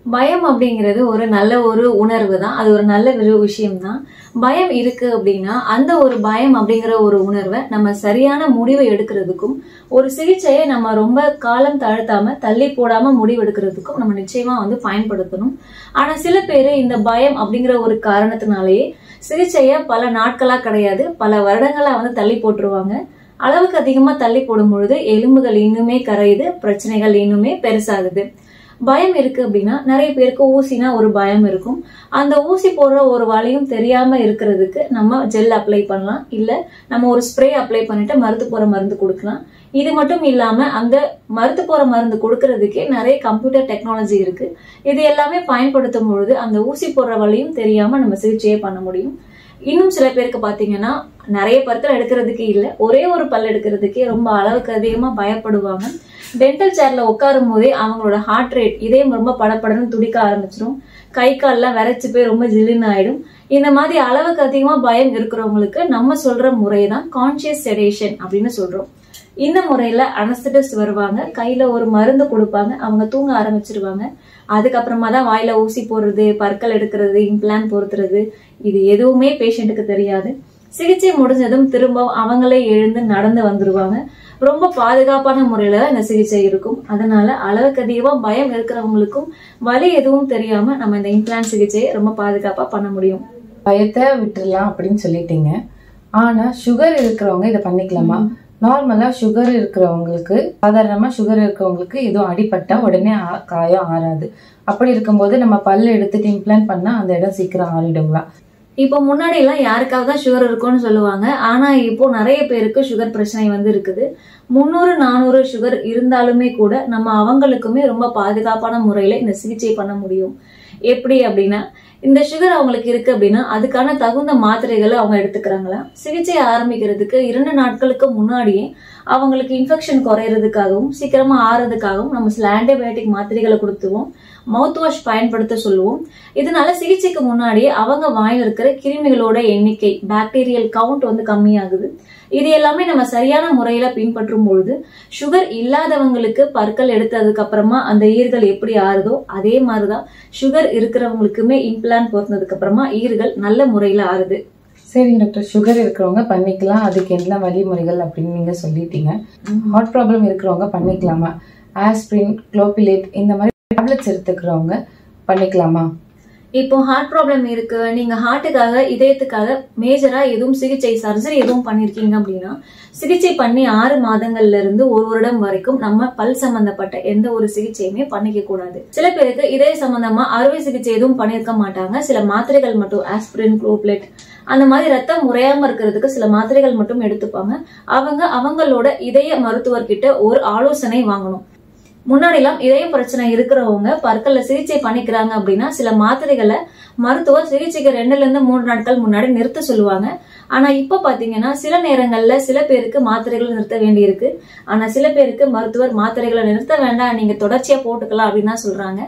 பயம் அப்படிங்கிறது ஒரு நல்ல ஒரு உணர்வு தான், அது ஒரு நல்ல விஷயம் தான். பயம் இருக்கு அப்படின்னா அந்த ஒரு பயம் அப்படிங்கிற ஒரு உணர்வை நம்ம சரியான முடிவை எடுக்கிறதுக்கும் ஒரு சிகிச்சையை நம்ம ரொம்ப காலம் தாழ்த்தாம தள்ளி போடாம முடிவு எடுக்கிறதுக்கும் நம்ம நிச்சயமா பயன்படுத்தணும். ஆனா சில பேரு இந்த பயம் அப்படிங்கிற ஒரு காரணத்தினாலேயே சிகிச்சைய பல நாட்களா கிடையாது பல வருடங்களா தள்ளி போட்டுருவாங்க. அளவுக்கு அதிகமா தள்ளி போடும் பொழுது எலும்புகள் இன்னுமே கரையுது, பிரச்சனைகள் இன்னுமே பெருசாகுது. பயம் இருக்கு அப்படின்னா நிறைய பேருக்கு ஊசினா ஒரு பயம் இருக்கும். அந்த ஊசி போடுற ஒரு வலியும் தெரியாம இருக்கிறதுக்கு நம்ம ஜெல் அப்ளை பண்ணலாம், இல்ல நம்ம ஒரு ஸ்ப்ரே அப்ளை பண்ணிட்டு மருந்து போற மருந்து கொடுக்கலாம். இது மட்டும் இல்லாம அந்த மருந்து போற மருந்து கொடுக்கறதுக்கே நிறைய கம்ப்யூட்டர் டெக்னாலஜி இருக்கு. இது எல்லாமே பயன்படுத்தும் பொழுது அந்த ஊசி போடுற வலியும் தெரியாம நம்ம சிகிச்சையை பண்ண முடியும். இன்னும் சில பேருக்கு பாத்தீங்கன்னா நிறைய பற்கள் எடுக்கிறதுக்கு இல்லை, ஒரே ஒரு பல் எடுக்கிறதுக்கே ரொம்ப அளவுக்கு அதிகமா பயப்படுவாங்க. டென்டல் சேர்ல உட்காரும் போதே அவங்களோட ஹார்ட் ரேட் இதயம் ரொம்ப படப்படன்னு துடிக்க ஆரம்பிச்சிடும், கை கால்லாம் விரைச்சு போய் ரொம்ப ஜில்லுன்னு ஆயிடும். இந்த மாதிரி அளவுக்கு அதிகமா பயம் இருக்கிறவங்களுக்கு நம்ம சொல்ற முறைதான் கான்சியஸ் செடேஷன் அப்படின்னு சொல்றோம். இந்த முறையில அனஸ்தட்டிஸ்ட் வருவாங்க, கையில ஒரு மருந்து கொடுப்பாங்க, அவங்க தூங்க ஆரம்பிச்சிருவாங்க. அதுக்கப்புறமா தான் வாயில ஊசி போடுறது, பற்கள் எடுக்கிறது, இம்ப்ளான்ட் பொருத்துறது, இது எதுவுமே பேஷண்ட்டுக்கு தெரியாது. சிகிச்சை முடிஞ்சதும் திரும்ப அவங்களே எழுந்து நடந்து வந்துருவாங்க. ரொம்ப பாதுகாப்பான முறையில தான் இந்த சிகிச்சை இருக்கும். அதனால அளவுக்கு அதிகமா பயம் இருக்கிறவங்களுக்கும் வலி எதுவும் தெரியாம நம்ம இந்த இம்ப்ளான்ட் சிகிச்சையை ரொம்ப பாதுகாப்பா பண்ண முடியும். பயத்தை விட்டுறலாம் அப்படின்னு சொல்லிட்டீங்க. ஆனா சுகர் இருக்கிறவங்க இதை பண்ணிக்கலாமா? நார்மலா சுகர் இருக்கிறவங்களுக்கு, சாதாரணமா சுகர் இருக்கிறவங்களுக்கு எதுவும் அடிபட்டா உடனே காயம் ஆறாது. அப்படி இருக்கும்போது நம்ம பல்லு எடுத்துட்டு இம்ப்ளான்ட் பண்ணா அந்த இடம் சீக்கிரம் ஆறிடுங்களா? இப்போ முன்னாடி எல்லாம் யாருக்காவது தான் சுகர் இருக்கும்னு சொல்லுவாங்க. ஆனா இப்போ நிறைய பேருக்கு சுகர் பிரச்சனை வந்து இருக்குது. 300-400 சுகர் இருந்தாலுமே கூட நம்ம அவங்களுக்குமே ரொம்ப பாதுகாப்பான முறையில இந்த சிகிச்சை பண்ண முடியும். எப்படி அப்படின்னா, இந்த சுகர் அவங்களுக்கு இருக்கு அப்படின்னா அதுக்கான தகுந்த மாத்திரைகளை அவங்க எடுத்துக்கிறாங்களா, சிகிச்சை ஆரம்பிக்கிறதுக்கு 2 நாட்களுக்கு முன்னாடியே அவங்களுக்கு இன்ஃபெக்ஷன் குறையறதுக்காகவும் சீக்கிரமா ஆறதுக்காகவும் நம்ம சில ஆன்டிபயோட்டிக் மாத்திரைகளை கொடுத்துவோம், மவுத் வாஷ் பயன்படுத்த சொல்லுவோம். இதனால சிகிச்சைக்கு முன்னாடியே அவங்க வாயில் இருக்கிற கிருமிகளோட எண்ணிக்கை, பாக்டீரியல் கவுண்ட் வந்து கம்மியாகுது. இது எல்லாமே நம்ம சரியான முறையில பின்பற்றும் பொழுது சுகர் இல்லாதவங்களுக்கு பற்கள் எடுத்ததுக்கு அப்புறமா அந்த ஈர்கள் எப்படி ஆறுதோ அதே மாதிரிதான் சுகர் இருக்கிறவங்களுக்குமே இம்ப்ளான்ட் பொறுத்ததுக்கு அப்புறமா ஈர்கள் நல்ல முறையில ஆறுது. சரி டாக்டர், சுகர் இருக்கிறவங்க பண்ணிக்கலாம், அதுக்கு என்ன வழிமுறைகள் அப்படின்னு நீங்க சொல்லிட்டீங்க. ஹார்ட் ப்ராப்ளம் இருக்கிறவங்க பண்ணிக்கலாமா? ஆஸ்பிரின், குளோபிலேட் இந்த மாதிரி டேப்லெட்ஸ் எடுத்துக்கிறவங்க பண்ணிக்கலாமா? இப்போ ஹார்ட் ப்ராப்ளம் இருக்கு, நீங்க ஹார்ட்டுக்காக இதயத்துக்காக மேஜரா எதுவும் சிகிச்சை சர்ஜரி எதுவும் பண்ணிருக்கீங்க அப்படின்னா சிகிச்சை பண்ணி 6 மாதங்கள்ல இருந்து 1 வருடம் வரைக்கும் நம்ம பல் சம்பந்தப்பட்ட எந்த ஒரு சிகிச்சையுமே பண்ணிக்க கூடாது. சில பேருக்கு இதய சம்பந்தமா அறுவை சிகிச்சை எதுவும் பண்ணிருக்க மாட்டாங்க, சில மாத்திரைகள் மட்டும், ஆஸ்பிரின், குளோபிலேட் அந்த மாதிரி ரத்தம் முறையாம இருக்கிறதுக்கு சில மாத்திரைகள் மட்டும் எடுத்துப்பாங்க. அவங்களோட இதய மருத்துவர்கிட்ட ஒரு ஆலோசனை வாங்கணும். முன்னாடி எல்லாம் இதய பிரச்சனை இருக்கிறவங்க பற்கள்ல சிகிச்சை பண்ணிக்கிறாங்க அப்படின்னா சில மாத்திரைகளை மருத்துவர் சிகிச்சைக்கு 2-3 நாட்கள் முன்னாடி நிறுத்த சொல்லுவாங்க. ஆனா இப்ப பாத்தீங்கன்னா சில நேரங்கள்ல சில பேருக்கு மாத்திரைகளை நிறுத்த வேண்டி இருக்கு. ஆனா சில பேருக்கு மருத்துவர் மாத்திரைகளை நிறுத்த வேண்டாம், நீங்க தொடர்ச்சியா போட்டுக்கலாம் அப்படின்னு தான் சொல்றாங்க.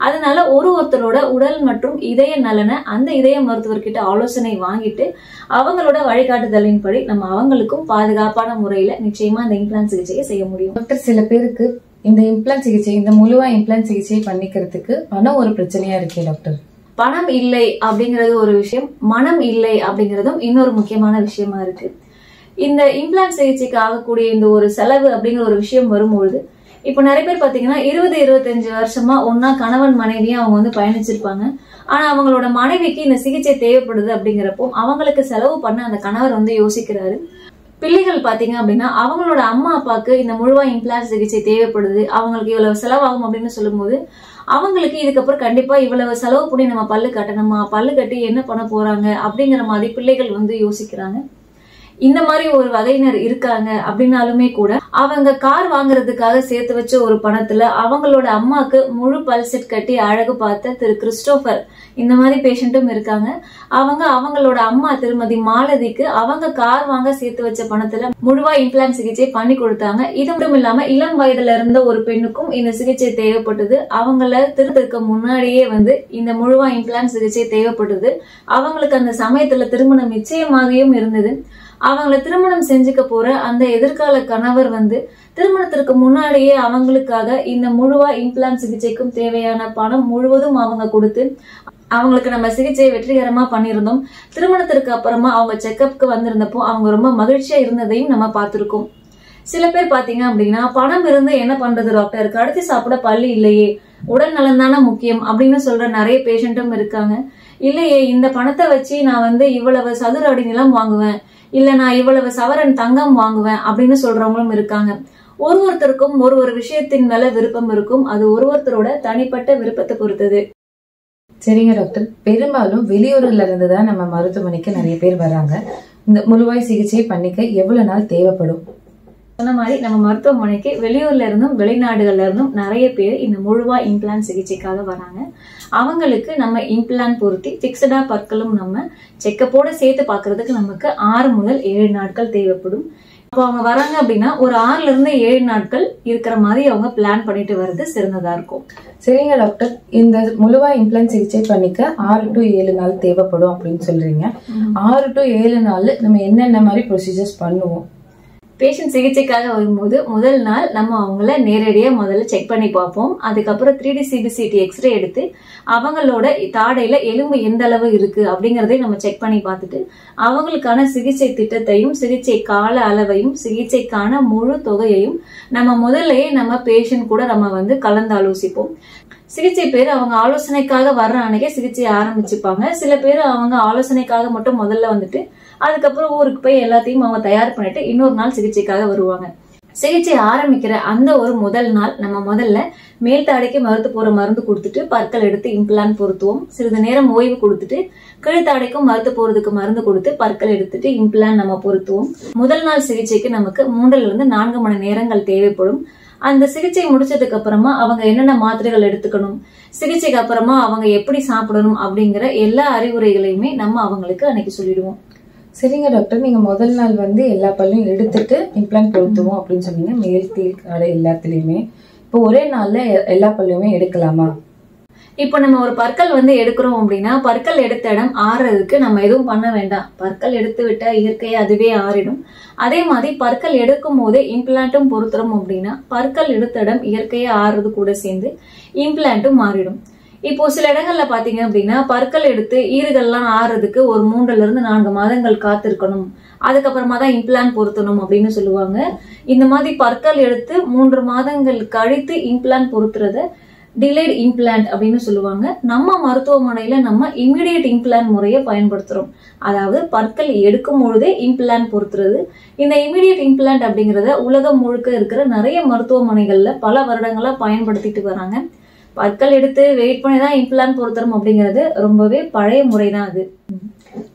அதனால ஒருத்தரோட உடல் மற்றும் இதய நலனை அந்த இதய மருத்துவர்கிட்ட ஆலோசனை வாங்கிட்டு அவங்களோட வழிகாட்டுதலின்படி நம்ம அவங்களுக்கும் பாதுகாப்பான முறையில நிச்சயமா இந்த இம்ப்ளான்ட் சிகிச்சையை செய்ய முடியும். டாக்டர், சில பேருக்கு இந்த இம்ப்ளான்ட் சிகிச்சை, இந்த முழுவா இம்ப்ளான்ட் சிகிச்சை பண்ணிக்கிறதுக்கு பணம் ஒரு பிரச்சனையா இருக்கே டாக்டர். பணம் இல்லை அப்படிங்கறது ஒரு விஷயம், மனம் இல்லை அப்படிங்கறதும் இன்னொரு முக்கியமான விஷயமா இருக்கு. இந்த இம்ப்ளான்ட் சிகிச்சைக்கு ஆகக்கூடிய இந்த ஒரு செலவு அப்படிங்கிற ஒரு விஷயம் வரும்பொழுது இப்ப நிறைய பேர் பாத்தீங்கன்னா 20-25 வருஷமா ஒன்னா கணவன் மனைவியா அவங்க வந்து பயணிச்சிருப்பாங்க. ஆனா அவங்களோட மனைவிக்கு இந்த சிகிச்சை தேவைப்படுது அப்படிங்கிறப்போ அவங்களுக்கு செலவு பண்ண அந்த கணவர் வந்து யோசிக்கிறாரு. பிள்ளைகள் பாத்தீங்க அப்படின்னா அவங்களோட அம்மா அப்பாவுக்கு இந்த முழுவா இம்ப்ளான்ட் சிகிச்சை தேவைப்படுது, அவங்களுக்கு இவ்வளவு செலவாகும் அப்படின்னு சொல்லும் போது அவங்களுக்கு இதுக்கப்புறம் கண்டிப்பா இவ்வளவு செலவு பண்ணி நம்ம பல்லு கட்டணுமா, பல்லு கட்டி என்ன பண்ண போறாங்க அப்படிங்கிற மாதிரி பிள்ளைகள் வந்து யோசிக்கிறாங்க. இந்த மாதிரி ஒரு வகையினர் இருக்காங்க. அப்படின்னாலுமே கூட அவங்க கார் வாங்குறதுக்காக சேர்த்து வச்ச ஒரு பணத்துல அவங்களோட அம்மாக்கு முழு பல் செட் கட்டி அழகு பார்த்த திரு கிறிஸ்டோபர் இந்த மாதிரி பேஷண்ட்டும் இருக்காங்க. அவங்களோட அம்மா திருமதி மாலதிக்கு அவங்க கார் வாங்க சேர்த்து வச்ச பணத்துல முழுவா இம்ப்ளான்ட் சிகிச்சை பண்ணி கொடுத்தாங்க. இது மட்டும் இல்லாம இளம் வயதுல இருந்த ஒரு பெண்ணுக்கும் இந்த சிகிச்சை தேவைப்பட்டது. அவங்கள திருத்ததுக்கு முன்னாடியே வந்து இந்த முழுவா இம்ப்ளான்ட் சிகிச்சை தேவைப்பட்டது. அவங்களுக்கு அந்த சமயத்துல திருமணம் நிச்சயமாகவும் இருந்தது. அவங்கள திருமணம் செஞ்சுக்க போற அந்த எதிர்கால கணவர் வந்து திருமணத்திற்கு முன்னாடியே அவங்களுக்காக இந்த முழுவா இம்ப்ளான்ட் சிகிச்சைக்கும் தேவையான பணம் முழுவதும் அவங்க கொடுத்து அவங்களுக்கு நம்ம சிகிச்சையை வெற்றிகரமா பண்ணியிருந்தோம். திருமணத்திற்கு அப்புறமா அவங்க செக்அப்க்கு வந்திருந்தப்போ அவங்க ரொம்ப மகிழ்ச்சியா இருந்ததையும் நம்ம பார்த்திருக்கோம். சில பேர் பாத்தீங்க அப்படின்னா பணம் இருந்து என்ன பண்றது டாக்டர், கடத்தி சாப்பிட பல்லு இல்லையே, உடல் நலம் தானே முக்கியம் அப்படின்னு சொல்ற நிறைய பேஷண்ட்டும் இருக்காங்க. இல்லையே, இந்த பணத்தை வச்சு நான் வந்து இவ்வளவு சதுர அடி நிலம் வாங்குவேன், இல்ல நான் இவ்வளவு சவரன் தங்கம் வாங்குவேன் அப்படின்னு சொல்றவங்களும் இருக்காங்க. ஒருத்தருக்கும் ஒரு விஷயத்தின் மேல விருப்பம் இருக்கும். அது ஒருத்தரோட தனிப்பட்ட விருப்பத்தை பொறுத்தது. சரிங்க டாக்டர், பெரும்பாலும் வெளியூர்ல இருந்துதான் நம்ம மருத்துவமனைக்கு நிறைய பேர் வராங்க. இந்த முழுவாய் சிகிச்சை பண்ணிக்க எவ்வளவு நாள் தேவைப்படும்? சொன்ன மாதிரி நம்ம மருத்துவமனைக்கு வெளியூர்ல இருந்தும் வெளிநாடுகள்ல இருந்தும் நிறைய பேர் இந்த முழுவாய் இம்ப்ளான்ட் சிகிச்சைக்காக வராங்க. அவங்களுக்கு நம்ம இம்ப்ளான்ட் பொருத்தி பிக்சடா பற்களும் நம்ம செக்கப்போட சேர்த்து பாக்குறதுக்கு நமக்கு 6 முதல் 7 நாட்கள் தேவைப்படும். அப்போ அவங்க வராங்க அப்படின்னா ஒரு 6ல இருந்து 7 நாட்கள் இருக்கிற மாதிரி அவங்க பிளான் பண்ணிட்டு வர்றது சிறந்ததா இருக்கும். சரிங்க டாக்டர், இந்த முழுவா இம்ப்ளான்ட் சிகிச்சை பண்ணிக்க 6 to 7 நாள் தேவைப்படும் அப்படின்னு சொல்றீங்க. 6 to 7 நாள் நம்ம என்னென்ன மாதிரி ப்ரொசீஜர்ஸ் பண்ணுவோம்? பேஷண்ட் சிகிச்சைக்காக வரும்போது முதல் நாள் நம்ம அவங்கள நேரடியா முதல்ல செக் பண்ணி பார்ப்போம். அதுக்கப்புறம் 3D CBCT எக்ஸ்ரே எடுத்து அவங்களோட தாடையில எலும்பு எந்த அளவு இருக்கு அப்படிங்கறதையும் நம்ம செக் பண்ணி பார்த்துட்டு அவங்களுக்கான சிகிச்சை திட்டத்தையும் சிகிச்சை கால அளவையும் சிகிச்சைக்கான முழு தொகையையும் நம்ம முதல்லயே நம்ம பேஷண்ட் கூட நம்ம கலந்து ஆலோசிப்போம். சிகிச்சை பேர் அவங்க ஆலோசனைக்காக வர்ற அன்னைக்கே சிகிச்சையை ஆரம்பிச்சுப்பாங்க. சில பேர் அவங்க ஆலோசனைக்காக மட்டும் முதல்ல அதுக்கப்புறம் ஊருக்கு போய் எல்லாத்தையும் அவங்க தயார் பண்ணிட்டு இன்னொரு நாள் சிகிச்சைக்காக வருவாங்க. சிகிச்சை ஆரம்பிக்கிற அந்த ஒரு முதல் நாள் நம்ம முதல்ல மேல் தாடைக்கு மருந்து கொடுத்துட்டு பற்கள் எடுத்து இம்ப்ளான்ட் பொருத்துவோம். சிறிது நேரம் ஓய்வு கொடுத்துட்டு கீழ்த்தாடைக்கும் மருந்து போறதுக்கு மருந்து கொடுத்து பற்கள் எடுத்துட்டு இம்ப்ளான்ட் நம்ம பொருத்துவோம். முதல் நாள் சிகிச்சைக்கு நமக்கு 3 இருந்து 4 மணி நேரங்கள் தேவைப்படும். அந்த சிகிச்சை முடிச்சதுக்கு அப்புறமா அவங்க என்னென்ன மாத்திரைகள் எடுத்துக்கணும், சிகிச்சைக்கு அப்புறமா அவங்க எப்படி சாப்பிடணும் அப்படிங்கிற எல்லா அறிவுரைகளையுமே நம்ம அவங்களுக்கு அன்னைக்கு சொல்லிடுவோம். சரிங்க டாக்டர், நீங்க முதல் நாள் எல்லா பல்லையும் எடுத்துட்டு இம்ப்ளான்ட் பொருத்துவோம் அப்படின்னு சொன்னீங்க. மேல் கீழ் காடை எல்லாத்துலயுமே இப்போ ஒரே நாள்ல எல்லா பல்லையுமே எடுக்கலாமா? இப்போ நம்ம ஒரு பற்கள் எடுக்கிறோம் அப்படின்னா பற்கள் எடுத்த இடம் ஆறுறதுக்கு நம்ம எதுவும் பண்ண வேண்டாம். பற்கள் எடுத்து விட்டா இயற்கையா அதுவே ஆறிடும். அதே மாதிரி பற்கள் எடுக்கும் போதே இம்ப்ளான்ட்டும் பொருத்துறோம் அப்படின்னா பற்கள் எடுத்த இடம் இயற்கையா ஆறுறது கூட சேர்ந்து இம்ப்ளான்ட்டும் மாறிடும். இப்போ சில இடங்கள்ல பாத்தீங்க அப்படின்னா பற்கள் எடுத்து ஈறுகள்லாம் ஆறுறதுக்கு ஒரு 3 இருந்து 4 மாதங்கள் காத்திருக்கணும், அதுக்கப்புறமா தான் இம்ப்ளான்ட் பொருத்தணும் அப்படின்னு சொல்லுவாங்க. இந்த மாதிரி பற்கள் எடுத்து 3 மாதங்கள் கழித்து இம்ப்ளான்ட் பொருத்துறத டிலேட் இம்ப்ளான்ட் அப்படின்னு சொல்லுவாங்க. நம்ம மருத்துவமனையில நம்ம இமிடியேட் இம்ப்ளான்ட் முறையை பயன்படுத்துறோம். அதாவது பற்கள் எடுக்கும் பொழுதே இம்ப்ளான்ட் பொருத்துறது. இந்த இமிடியேட் இம்ப்ளான்ட் அப்படிங்கறத உலகம் முழுக்க இருக்கிற நிறைய மருத்துவமனைகள்ல பல வருடங்களா பயன்படுத்திட்டு வராங்க. பற்கள் எடுத்து வெயிட் பண்ணி தான் இம்ப்ளான்ட் பொருத்துறோம் அப்படிங்கிறது ரொம்பவே பழைய முறைதான் அது.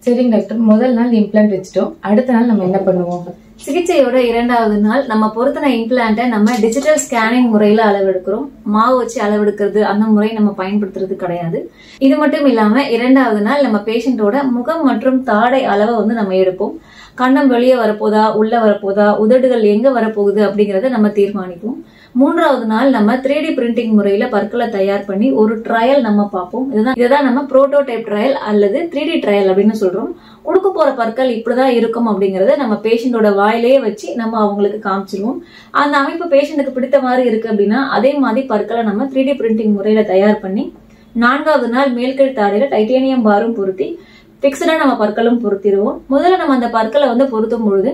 சரிங்க டாக்டர், முதல் நாள் இம்ப்ளான்ட் வச்சுட்டோம், அடுத்த நாள் நம்ம என்ன பண்ணுவோம்? சிகிச்சையோட 2வது நாள் நம்ம பொருத்தின இம்ப்ளான்ட்டை நம்ம டிஜிட்டல் ஸ்கேனிங் முறையில அளவெடுக்கிறோம். மாவு வச்சு அளவெடுக்கிறது அந்த முறை நம்ம பயன்படுத்துறது கிடையாது. இது மட்டும் இல்லாம 2வது நாள் நம்ம பேஷண்டோட முகம் மற்றும் தாடை அளவை நம்ம எடுப்போம். கண்ணம் வெளியே வரப்போதா, உள்ள வரப்போதா, உதடுகள் எங்க வரப்போகுது அப்படிங்கறத நம்ம தீர்மானிப்போம். 3வது நாள் நம்ம 3D பிரிண்டிங் முறையில பற்களை தயார் பண்ணி ஒரு ட்ரையல் நம்ம பார்ப்போம். இதுதான் நம்ம புரோட்டோடைப் ட்ரையல் அல்லது 3D ட்ரையல் அப்படின்னு சொல்றோம். கொடுக்க போற பற்கள் இப்படிதான் இருக்கும் அப்படிங்கறத நம்ம பேஷண்டோட வாயிலேயே வச்சு நம்ம அவங்களுக்கு காமிச்சிருவோம். அந்த அமைப்பு பேஷண்ட்டுக்கு பிடித்த மாதிரி இருக்கு அப்படின்னா அதே மாதிரி பற்களை நம்ம 3D பிரிண்டிங் முறையில தயார் பண்ணி 4வது நாள் மேல்கீழ் தாடையில டைட்டேனியம் பாரும் பொருத்தி பிக்சடா நம்ம பற்களும் பொருத்திடுவோம். முதல்ல நம்ம அந்த பற்களை பொருத்தும் பொழுது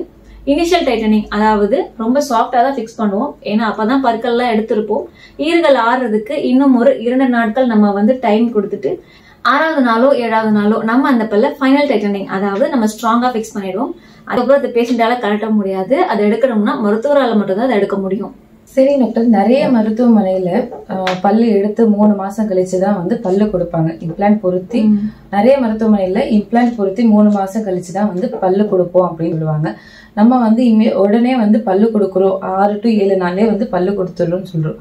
இனிஷியல் டைட்டனிங், அதாவது ரொம்ப சாஃப்டா தான் பிக்ஸ் பண்ணுவோம். ஏன்னா அப்பதான் பற்கள் எல்லாம் எடுத்திருப்போம். ஈறுகள் ஆறுறதுக்கு இன்னும் ஒரு 2 நாட்கள் நம்ம டைம் கொடுத்துட்டு 6வது நாளோ 7வது நாளோ நம்ம அந்த பல்ல ஃபைனல் டைட்டனிங், அதாவது நம்ம ஸ்ட்ராங்கா பிக்ஸ் பண்ணிடுவோம். அதுக்கப்புறம் அது பேஷண்டால கழட்ட முடியாது. அதை எடுக்கணும்னா மருத்துவரால மட்டும்தான் அதை எடுக்க முடியும். சரி டாக்டர், நிறைய மருத்துவமனையில பல்லு எடுத்து 3 மாசம் கழிச்சுதான் பல்லு கொடுப்பாங்க. இம்ப்ளான்ட் பொருத்தி நிறைய மருத்துவமனையில இம்ப்ளான்ட் பொருத்தி 3 மாசம் கழிச்சுதான் பல்லு கொடுப்போம் அப்படின்னு சொல்லுவாங்க. நம்ம உடனே பல்லு கொடுக்குறோம், 6 to 7 நாளே பல்லு கொடுத்துடுறோம்னு சொல்றோம்.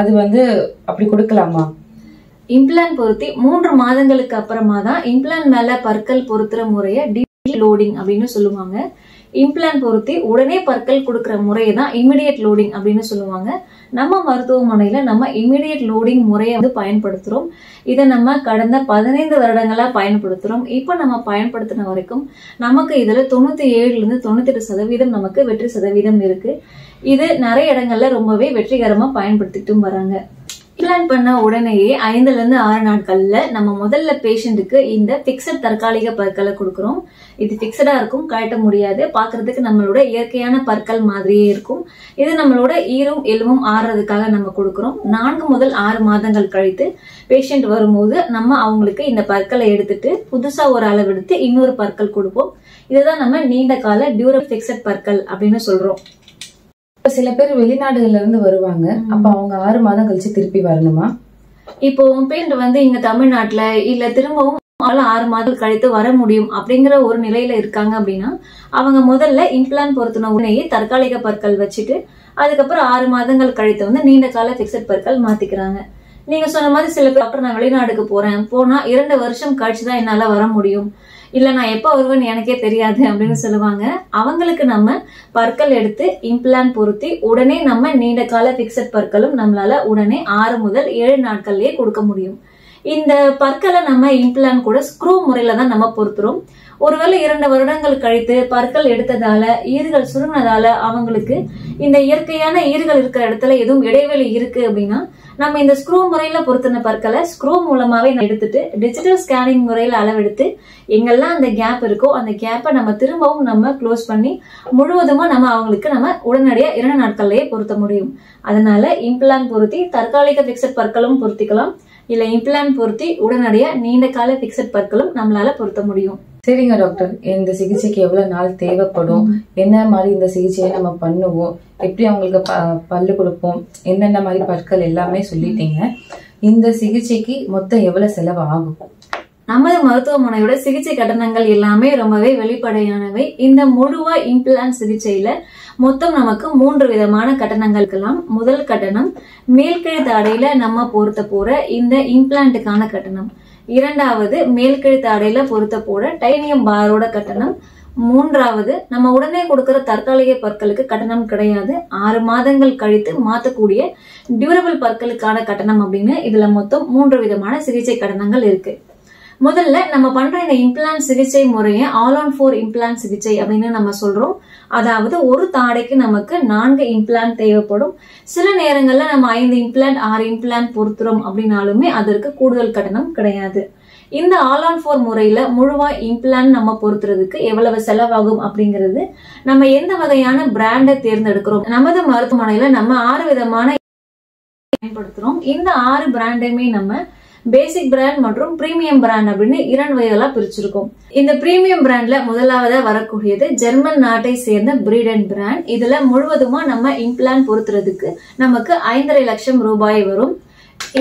அது அப்படி கொடுக்கலாமா? இம்ப்ளான்ட் பொருத்தி 3 மாதங்களுக்கு அப்புறமா தான் இம்ப்ளான்ட் மேல பற்கள் பொருத்துற முறைய லோடிங் அப்படின்னு சொல்லுவாங்க. இம்ப்ளான்ட் பொருத்தி உடனே பற்கள் கொடுக்கிற முறையை தான் இமிடியேட் லோடிங் அப்படின்னு சொல்லுவாங்க. நம்ம மருத்துவமனையில நம்ம இமிடியேட் லோடிங் முறையை பயன்படுத்துறோம். இதை நம்ம கடந்த 15 வருடங்களா பயன்படுத்துறோம். இப்ப நம்ம பயன்படுத்தின வரைக்கும் நமக்கு இதுல 97 இருந்து 98% நமக்கு வெற்றி சதவீதம் இருக்கு. இது நிறைய இடங்கள்ல ரொம்பவே வெற்றிகரமா பயன்படுத்திட்டும் வராங்க. இம்ப்ளான்ட் பண்ண உடனேயே 5 இருந்து 6 நாட்கள்ல நம்ம முதல்ல பேஷண்ட்டுக்கு இந்த பிக்சட் தற்காலிக பற்களை கொடுக்கிறோம். இது பிக்சடா இருக்கும், கழட்ட முடியாது. பாக்குறதுக்கு நம்மளோட இயற்கையான பற்கள் மாதிரியே இருக்கும். இது நம்மளோட ஈரும் எலும்பும் ஆறுறதுக்காக நம்ம கொடுக்கிறோம். 4 முதல் 6 மாதங்கள் கழித்து பேஷண்ட் வரும்போது நம்ம அவங்களுக்கு இந்த பற்களை எடுத்துட்டு புதுசா ஒரு அளவெடுத்து இன்னொரு பற்கள் கொடுப்போம். இதுதான் நம்ம நீண்ட கால டியூரபிள் பிக்சட் பற்கள் அப்படின்னு சொல்றோம். சில பேர் வெளிநாடுகள்ல இருந்து வருவாங்க, அப்ப அவங்க 6 மாதம் கழிச்சு திருப்பி வரணுமா? இப்போ பேஷண்ட் இங்க தமிழ்நாட்டுல இல்ல திரும்பவும் 6 மாதங்கள் கழித்து வர முடியும் அப்படிங்கிற ஒரு நிலையில இருக்காங்க அப்படின்னா அவங்க முதல்ல இம்ப்ளான்ட் பொருத்தின உடனேயே தற்காலிக பற்கள் வச்சுட்டு அதுக்கப்புறம் 6 மாதங்கள் கழித்து வந்து நீண்ட கால பிக்சட் பற்கள் மாத்திக்கிறாங்க. நீங்க சொன்ன மாதிரி சில பேர் அப்புறம் நான் வெளிநாடுக்கு போனா 2 வருஷம் கழிச்சுதான் என்னால வர முடியும், இல்ல நான் எப்ப வருவேன்னு எனக்கே தெரியாது அப்படின்னு சொல்லுவாங்க. அவங்களுக்கு நம்ம பற்கள் எடுத்து இம்ப்ளான்ட் பொருத்தி உடனே நம்ம நீண்ட கால பிக்சட் பற்களும் நம்மளால உடனே 6 முதல் 7 நாட்கள்லயே கொடுக்க முடியும். இந்த பற்களை நம்ம இம்ப்ளான்ட் கூட ஸ்க்ரூ முறையில தான் நம்ம பொருத்துறோம். ஒருவேளை 2 வருடங்கள் கழித்து பற்கள் எடுத்ததால ஈறுகள் சுருங்கினதால அவங்களுக்கு இந்த இயற்கையான ஈறுகள் இருக்கிற இடத்துல எதுவும் இடைவெளி இருக்கு அப்படின்னா நம்ம இந்த ஸ்க்ரூ முறையில பொருத்தின பற்களை ஸ்க்ரூ மூலமாவே எடுத்துட்டு டிஜிட்டல் ஸ்கேனிங் முறையில அளவெடுத்து எங்கெல்லாம் அந்த கேப் இருக்கோ அந்த கேப்பை நம்ம திரும்பவும் நம்ம க்ளோஸ் பண்ணி முழுவதுமா நம்ம அவங்களுக்கு நம்ம உடனடியா 2 நாட்கள்லயே பொருத்த முடியும். அதனால இம்ப்ளான்ட் பொருத்தி தற்காலிக பிக்சட் பற்களும் பொருத்திக்கலாம், இல்ல இம்ப்ளான்ட் பொருத்தி உடனடியா நீண்ட கால பிக்சட் பற்களும் நம்மளால பொருத்த முடியும். சரிங்க டாக்டர், இந்த சிகிச்சைக்கு எவ்வளவு நாள் தேவைப்படும், என்ன மாதிரி இந்த சிகிச்சையை நம்ம பண்ணுவோம், எப்படி அவங்களுக்கு பல்லு கொடுப்போம், என்னென்ன மாதிரி பற்கள் எல்லாமே சொல்லிட்டீங்க. இந்த சிகிச்சைக்கு மொத்தம் எவ்வளவு செலவு ஆகும்? நமது மருத்துவமனையோட சிகிச்சை கட்டணங்கள் எல்லாமே ரொம்பவே வெளிப்படையானவை. இந்த முழுவா இம்ப்ளான்ட் சிகிச்சையில மொத்தம் நமக்கு 3 விதமான கட்டணங்கள் இருக்கலாம். முதல் கட்டணம் மேல்கழுத்து அடையில நம்ம பொருத்த போற இந்த இம்ப்ளான்ட்டுக்கான கட்டணம். இரண்டாவது மேல்கழுத்து அடையில பொருத்த போற டைட்டேனியம் பாரோட கட்டணம். மூன்றாவது நம்ம உடனே கொடுக்கிற தற்காலிக பற்களுக்கு கட்டணம் கிடையாது, 6 மாதங்கள் கழித்து மாத்தக்கூடிய டியூரபிள் பற்களுக்கான கட்டணம் அப்படின்னு இதுல மொத்தம் 3 விதமான சிகிச்சை கட்டணங்கள் இருக்கு. முதல்ல நம்ம பண்ற இந்த இம்ப்ளான்ட் சிகிச்சை முறையை ஆல் ஆன் 4 இம்ப்ளான்ட் சிகிச்சை அப்படின்னு நம்ம சொல்றோம். அதாவது ஒரு தாடைக்கு நமக்கு 4 இம்ப்ளான்ட் தேவைப்படும். சில நேரங்கள்ல நம்ம 5 இம்ப்ளான்ட் 6 இம்ப்ளான்ட் பொருத்துறோம் அப்படின்னாலுமே அதற்கு கூடுதல் கட்டணம் கிடையாது. இந்த ஆல் ஆன் 4 முறையில முழுவா இம்ப்ளான்ட் நம்ம பொருத்துறதுக்கு எவ்வளவு செலவாகும் அப்படிங்கிறது நம்ம எந்த வகையான பிராண்டை தேர்ந்தெடுக்கிறோம். நமது மருத்துவமனையில நம்ம 6 விதமான பயன்படுத்துறோம். இந்த 6 பிராண்டையுமே நம்ம பேசிக் பிராண்ட் மற்றும் பிரீமியம் பிராண்ட் அப்படின்னு 2 வகைகளா பிரிச்சிருக்கோம். இந்த பிரீமியம் பிராண்ட்ல முதலாவதா வரக்கூடியது ஜெர்மன் நாட்டை சேர்ந்த பிரீடன் பிராண்ட். இதுல முழுவதுமா நம்ம இம்ப்ளான்ட் பொருத்துறதுக்கு நமக்கு 5.5 லட்சம் ரூபாய் வரும்.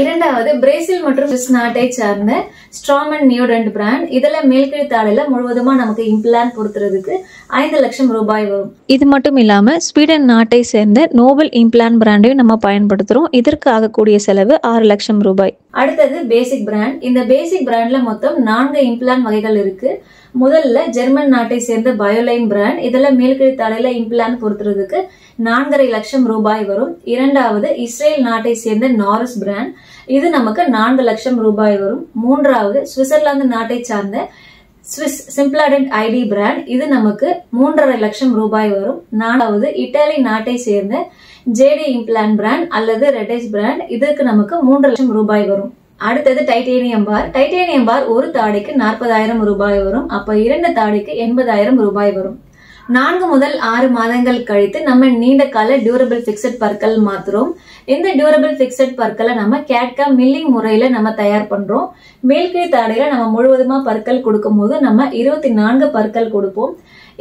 இரண்டாவது பிரேசில் மற்றும் சுவிஸ் நாட்டை சார்ந்த ஸ்ட்ராமன் நியோடென்ட் பிராண்ட். இதுல மேல்கழுத்து அடையில முழுவதுமா நமக்கு இம்ப்ளான்ட் பொருத்துறதுக்கு 5 லட்சம் ரூபாய் வரும். இது மட்டும் இல்லாம ஸ்வீடன் நாட்டை சேர்ந்த நோபல் இம்ப்ளான்ட் பிராண்டையும் நம்ம பயன்படுத்துறோம். இதற்கு ஆகக்கூடிய செலவு 6 லட்சம் ரூபாய். அடுத்தது பேசிக் பிராண்ட். இந்த பேசிக் பிராண்ட்ல மொத்தம் 4 இம்ப்ளான்ட் வகைகள் இருக்கு. முதல்ல ஜெர்மன் நாட்டை சேர்ந்த பயோலைன் பிராண்ட். இதுல மேல்கழுத்து அடையில இம்ப்ளான்ட் பொருத்துறதுக்கு 4.5 லட்சம் ரூபாய் வரும். இரண்டாவது இஸ்ரேல் நாட்டை சேர்ந்த நாரிஸ் பிராண்ட். இது நமக்கு 4 லட்சம் ரூபாய் வரும். மூன்றாவது சுவிட்சர்லாந்து நாட்டை சார்ந்த ஸ்விஸ் சிம்பிளாடென்ட் ஐடி பிராண்ட். இது நமக்கு 3.5 லட்சம் ரூபாய் வரும். நாலாவது இத்தாலி நாட்டை சேர்ந்த ஜேடி இம்ப்ளான்ட் பிராண்ட் அல்லது ரெடேஜ் பிராண்ட். இதற்கு நமக்கு 3 லட்சம் ரூபாய் வரும். அடுத்தது டைட்டேனியம் பார். டைட்டேனியம் பார் ஒரு தாடைக்கு 40,000 ரூபாய் வரும். அப்ப 2 தாடைக்கு 80,000 ரூபாய் வரும். 4 முதல் 6 மாதங்கள் கழித்து நம்ம நீண்ட கால டியூரபிள் பிக்சட் பற்கள் மாத்துறோம். இந்த டியூரபிள் பிக்சட் பற்களை நம்ம கேட்கா மில்லிங் முறையில நம்ம தயார் பண்றோம். மேல்கழுத்து அடையில நம்ம முழுவதுமா பற்கள் கொடுக்கும் போது நம்ம 24 பற்கள் கொடுப்போம்.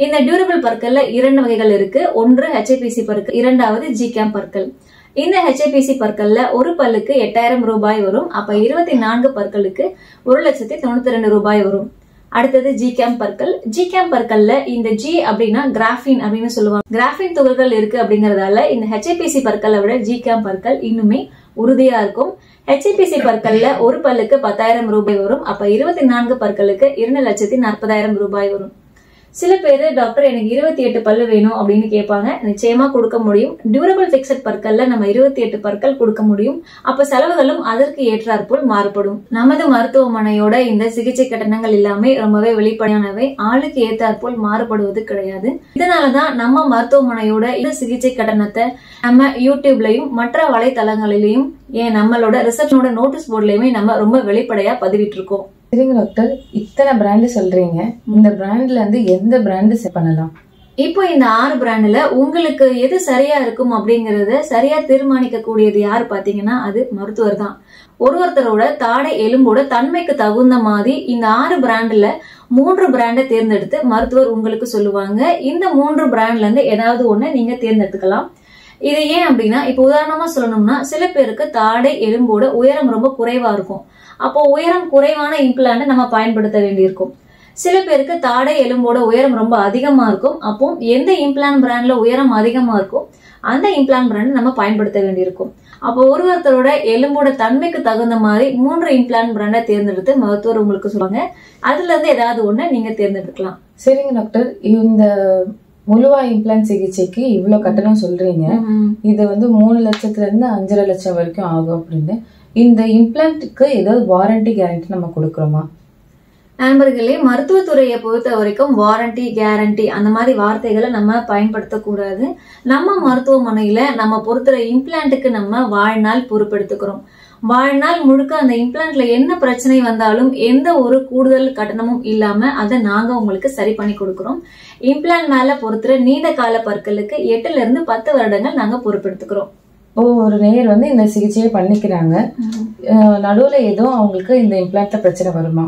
இந்த டியூரபிள் பற்கள்ல 2 வகைகள் இருக்கு. ஒன்று HIPC பற்கள், இரண்டாவது ஜிகேம் பற்கள். இந்த HIPC பற்கள்ல ஒரு பல்லுக்கு 8,000 ரூபாய் வரும். அப்ப 24 பற்களுக்கு 1,92,000 ரூபாய் வரும். அடுத்தது ஜிகேம் பற்கள். ஜிகேம் பற்கள்ல இந்த ஜி அப்படின்னா கிராஃபின் அப்படின்னு சொல்லுவாங்க. கிராஃபின் துகள்கள் இருக்கு அப்படிங்கறதால இந்த HIPC பற்களை விட ஜிகேம் பற்கள் இன்னுமே உறுதியா இருக்கும். HIPC பற்கள்ல ஒரு பல்லுக்கு 10,000 ரூபாய் வரும். அப்ப 24 பற்களுக்கு 2,40,000 ரூபாய் வரும். சில பேரு டாக்டர் எனக்கு 28 பல்லு வேணும் அப்படின்னு கேட்பாங்க. நிச்சயமா கொடுக்க முடியும். டியூரபிள் பிக்சட் பற்கள்ல நம்ம 28 பற்கள் கொடுக்க முடியும். அப்ப செலவுகளும் அதற்கு ஏற்றாற்போல் மாறுபடும். நமது மருத்துவமனையோட இந்த சிகிச்சை கட்டணங்கள் எல்லாமே ரொம்பவே வெளிப்படையானவை, ஆளுக்கு ஏற்றாற்போல் மாறுபடுவது கிடையாது. இதனாலதான் நம்ம மருத்துவமனையோட இந்த சிகிச்சை கட்டணத்தை நம்ம யூடியூப்லயும் மற்ற வலைத்தளங்களிலையும் ஏன் நம்மளோட ரிசப்ஷனோட நோட்டீஸ் போர்ட்லயுமே நம்ம ரொம்ப வெளிப்படையா பதிவிட்டு இருக்கோம். சரிங்க டாக்டர், இத்தனை பிராண்ட் சொல்றீங்க, இந்த பிராண்ட்ல இருந்து எந்த பிராண்ட் செட் பண்ணலாம்? இப்போ இந்த 6 பிராண்ட்ல உங்களுக்கு எது சரியா இருக்கும் அப்படிங்கறத சரியா தீர்மானிக்க கூடியது யாரு பாத்தீங்கன்னா அது மருத்துவர் தான். ஒருத்தரோட தாடை எலும்போட தன்மைக்கு தகுந்த மாதிரி இந்த 6 பிராண்ட்ல 3 பிராண்டை தேர்ந்தெடுத்து மருத்துவர் உங்களுக்கு சொல்லுவாங்க. இந்த 3 பிராண்ட்ல இருந்து ஏதாவது ஒண்ணு நீங்க தேர்ந்தெடுத்துக்கலாம். இது ஏன் அப்படின்னா, இப்ப உதாரணமா சொல்லணும்னா சில பேருக்கு தாடை எலும்போட உயரம் ரொம்ப குறைவா இருக்கும். அப்போ உயரம் குறைவான இம்ப்ளான்ட் நம்ம பயன்படுத்த வேண்டியிருக்கும். சில பேருக்கு தாடை எலும்போட உயரம் ரொம்ப அதிகமா இருக்கும். அப்போ எந்த இம்ப்ளான்ட் பிராண்ட்ல உயரம் அதிகமா இருக்கும் அந்த இம்ப்ளான்ட் பிராண்ட் நம்ம பயன்படுத்த வேண்டியிருக்கும். அப்போ ஒருத்தரோட எலும்போட தன்மைக்கு தகுந்த மாதிரி 3 இம்ப்ளான்ட் பிராண்டை தேர்ந்தெடுத்து மருத்துவர் உங்களுக்கு சொல்லுவாங்க. அதுல இருந்து ஏதாவது ஒண்ணு நீங்க தேர்ந்தெடுக்கலாம். சரிங்க டாக்டர், இந்த முழுவாய் இம்ப்ளான்ட் சிகிச்சைக்கு இவ்வளவு கட்டணம் சொல்றீங்க. இது 3 லட்சத்துல இருந்து 5.5 லட்சம் வரைக்கும் ஆகும் அப்படின்னு. இந்த இம்ப்ளான்ட்டுக்கு ஏதாவது வாரண்டி கேரண்டி நம்ம கொடுக்கறோமா? நண்பர்களே, மருத்துவத்துறையை பொறுத்த வரைக்கும் வாரண்டி கேரண்டி அந்த மாதிரி வார்த்தைகளை நம்ம பயன்படுத்தக்கூடாது. நம்ம மருத்துவமனையில நம்ம பொறுத்துற இம்ப்ளான்ட்டுக்கு நம்ம வாழ்நாள் பொறுப்பெடுத்துக்கிறோம். வாழ்நாள் முழுக்க அந்த இம்ப்ளான்ட்ல என்ன பிரச்சனை வந்தாலும் எந்த ஒரு கூடுதல் கட்டணமும் இல்லாம அதை நாங்க உங்களுக்கு சரி பண்ணி கொடுக்கிறோம். இம்ப்ளான்ட் மேல பொறுத்துற நீண்ட கால பற்களுக்கு 8 இருந்து 10 வருடங்கள் நாங்க பொறுப்பெடுத்துக்கிறோம். ஒரு நேயர் இந்த சிகிச்சையை பண்ணிக்கிறாங்க, நடுவுல ஏதோ அவங்களுக்கு இந்த இம்ப்ளான்ட்ல பிரச்சனை வருமா?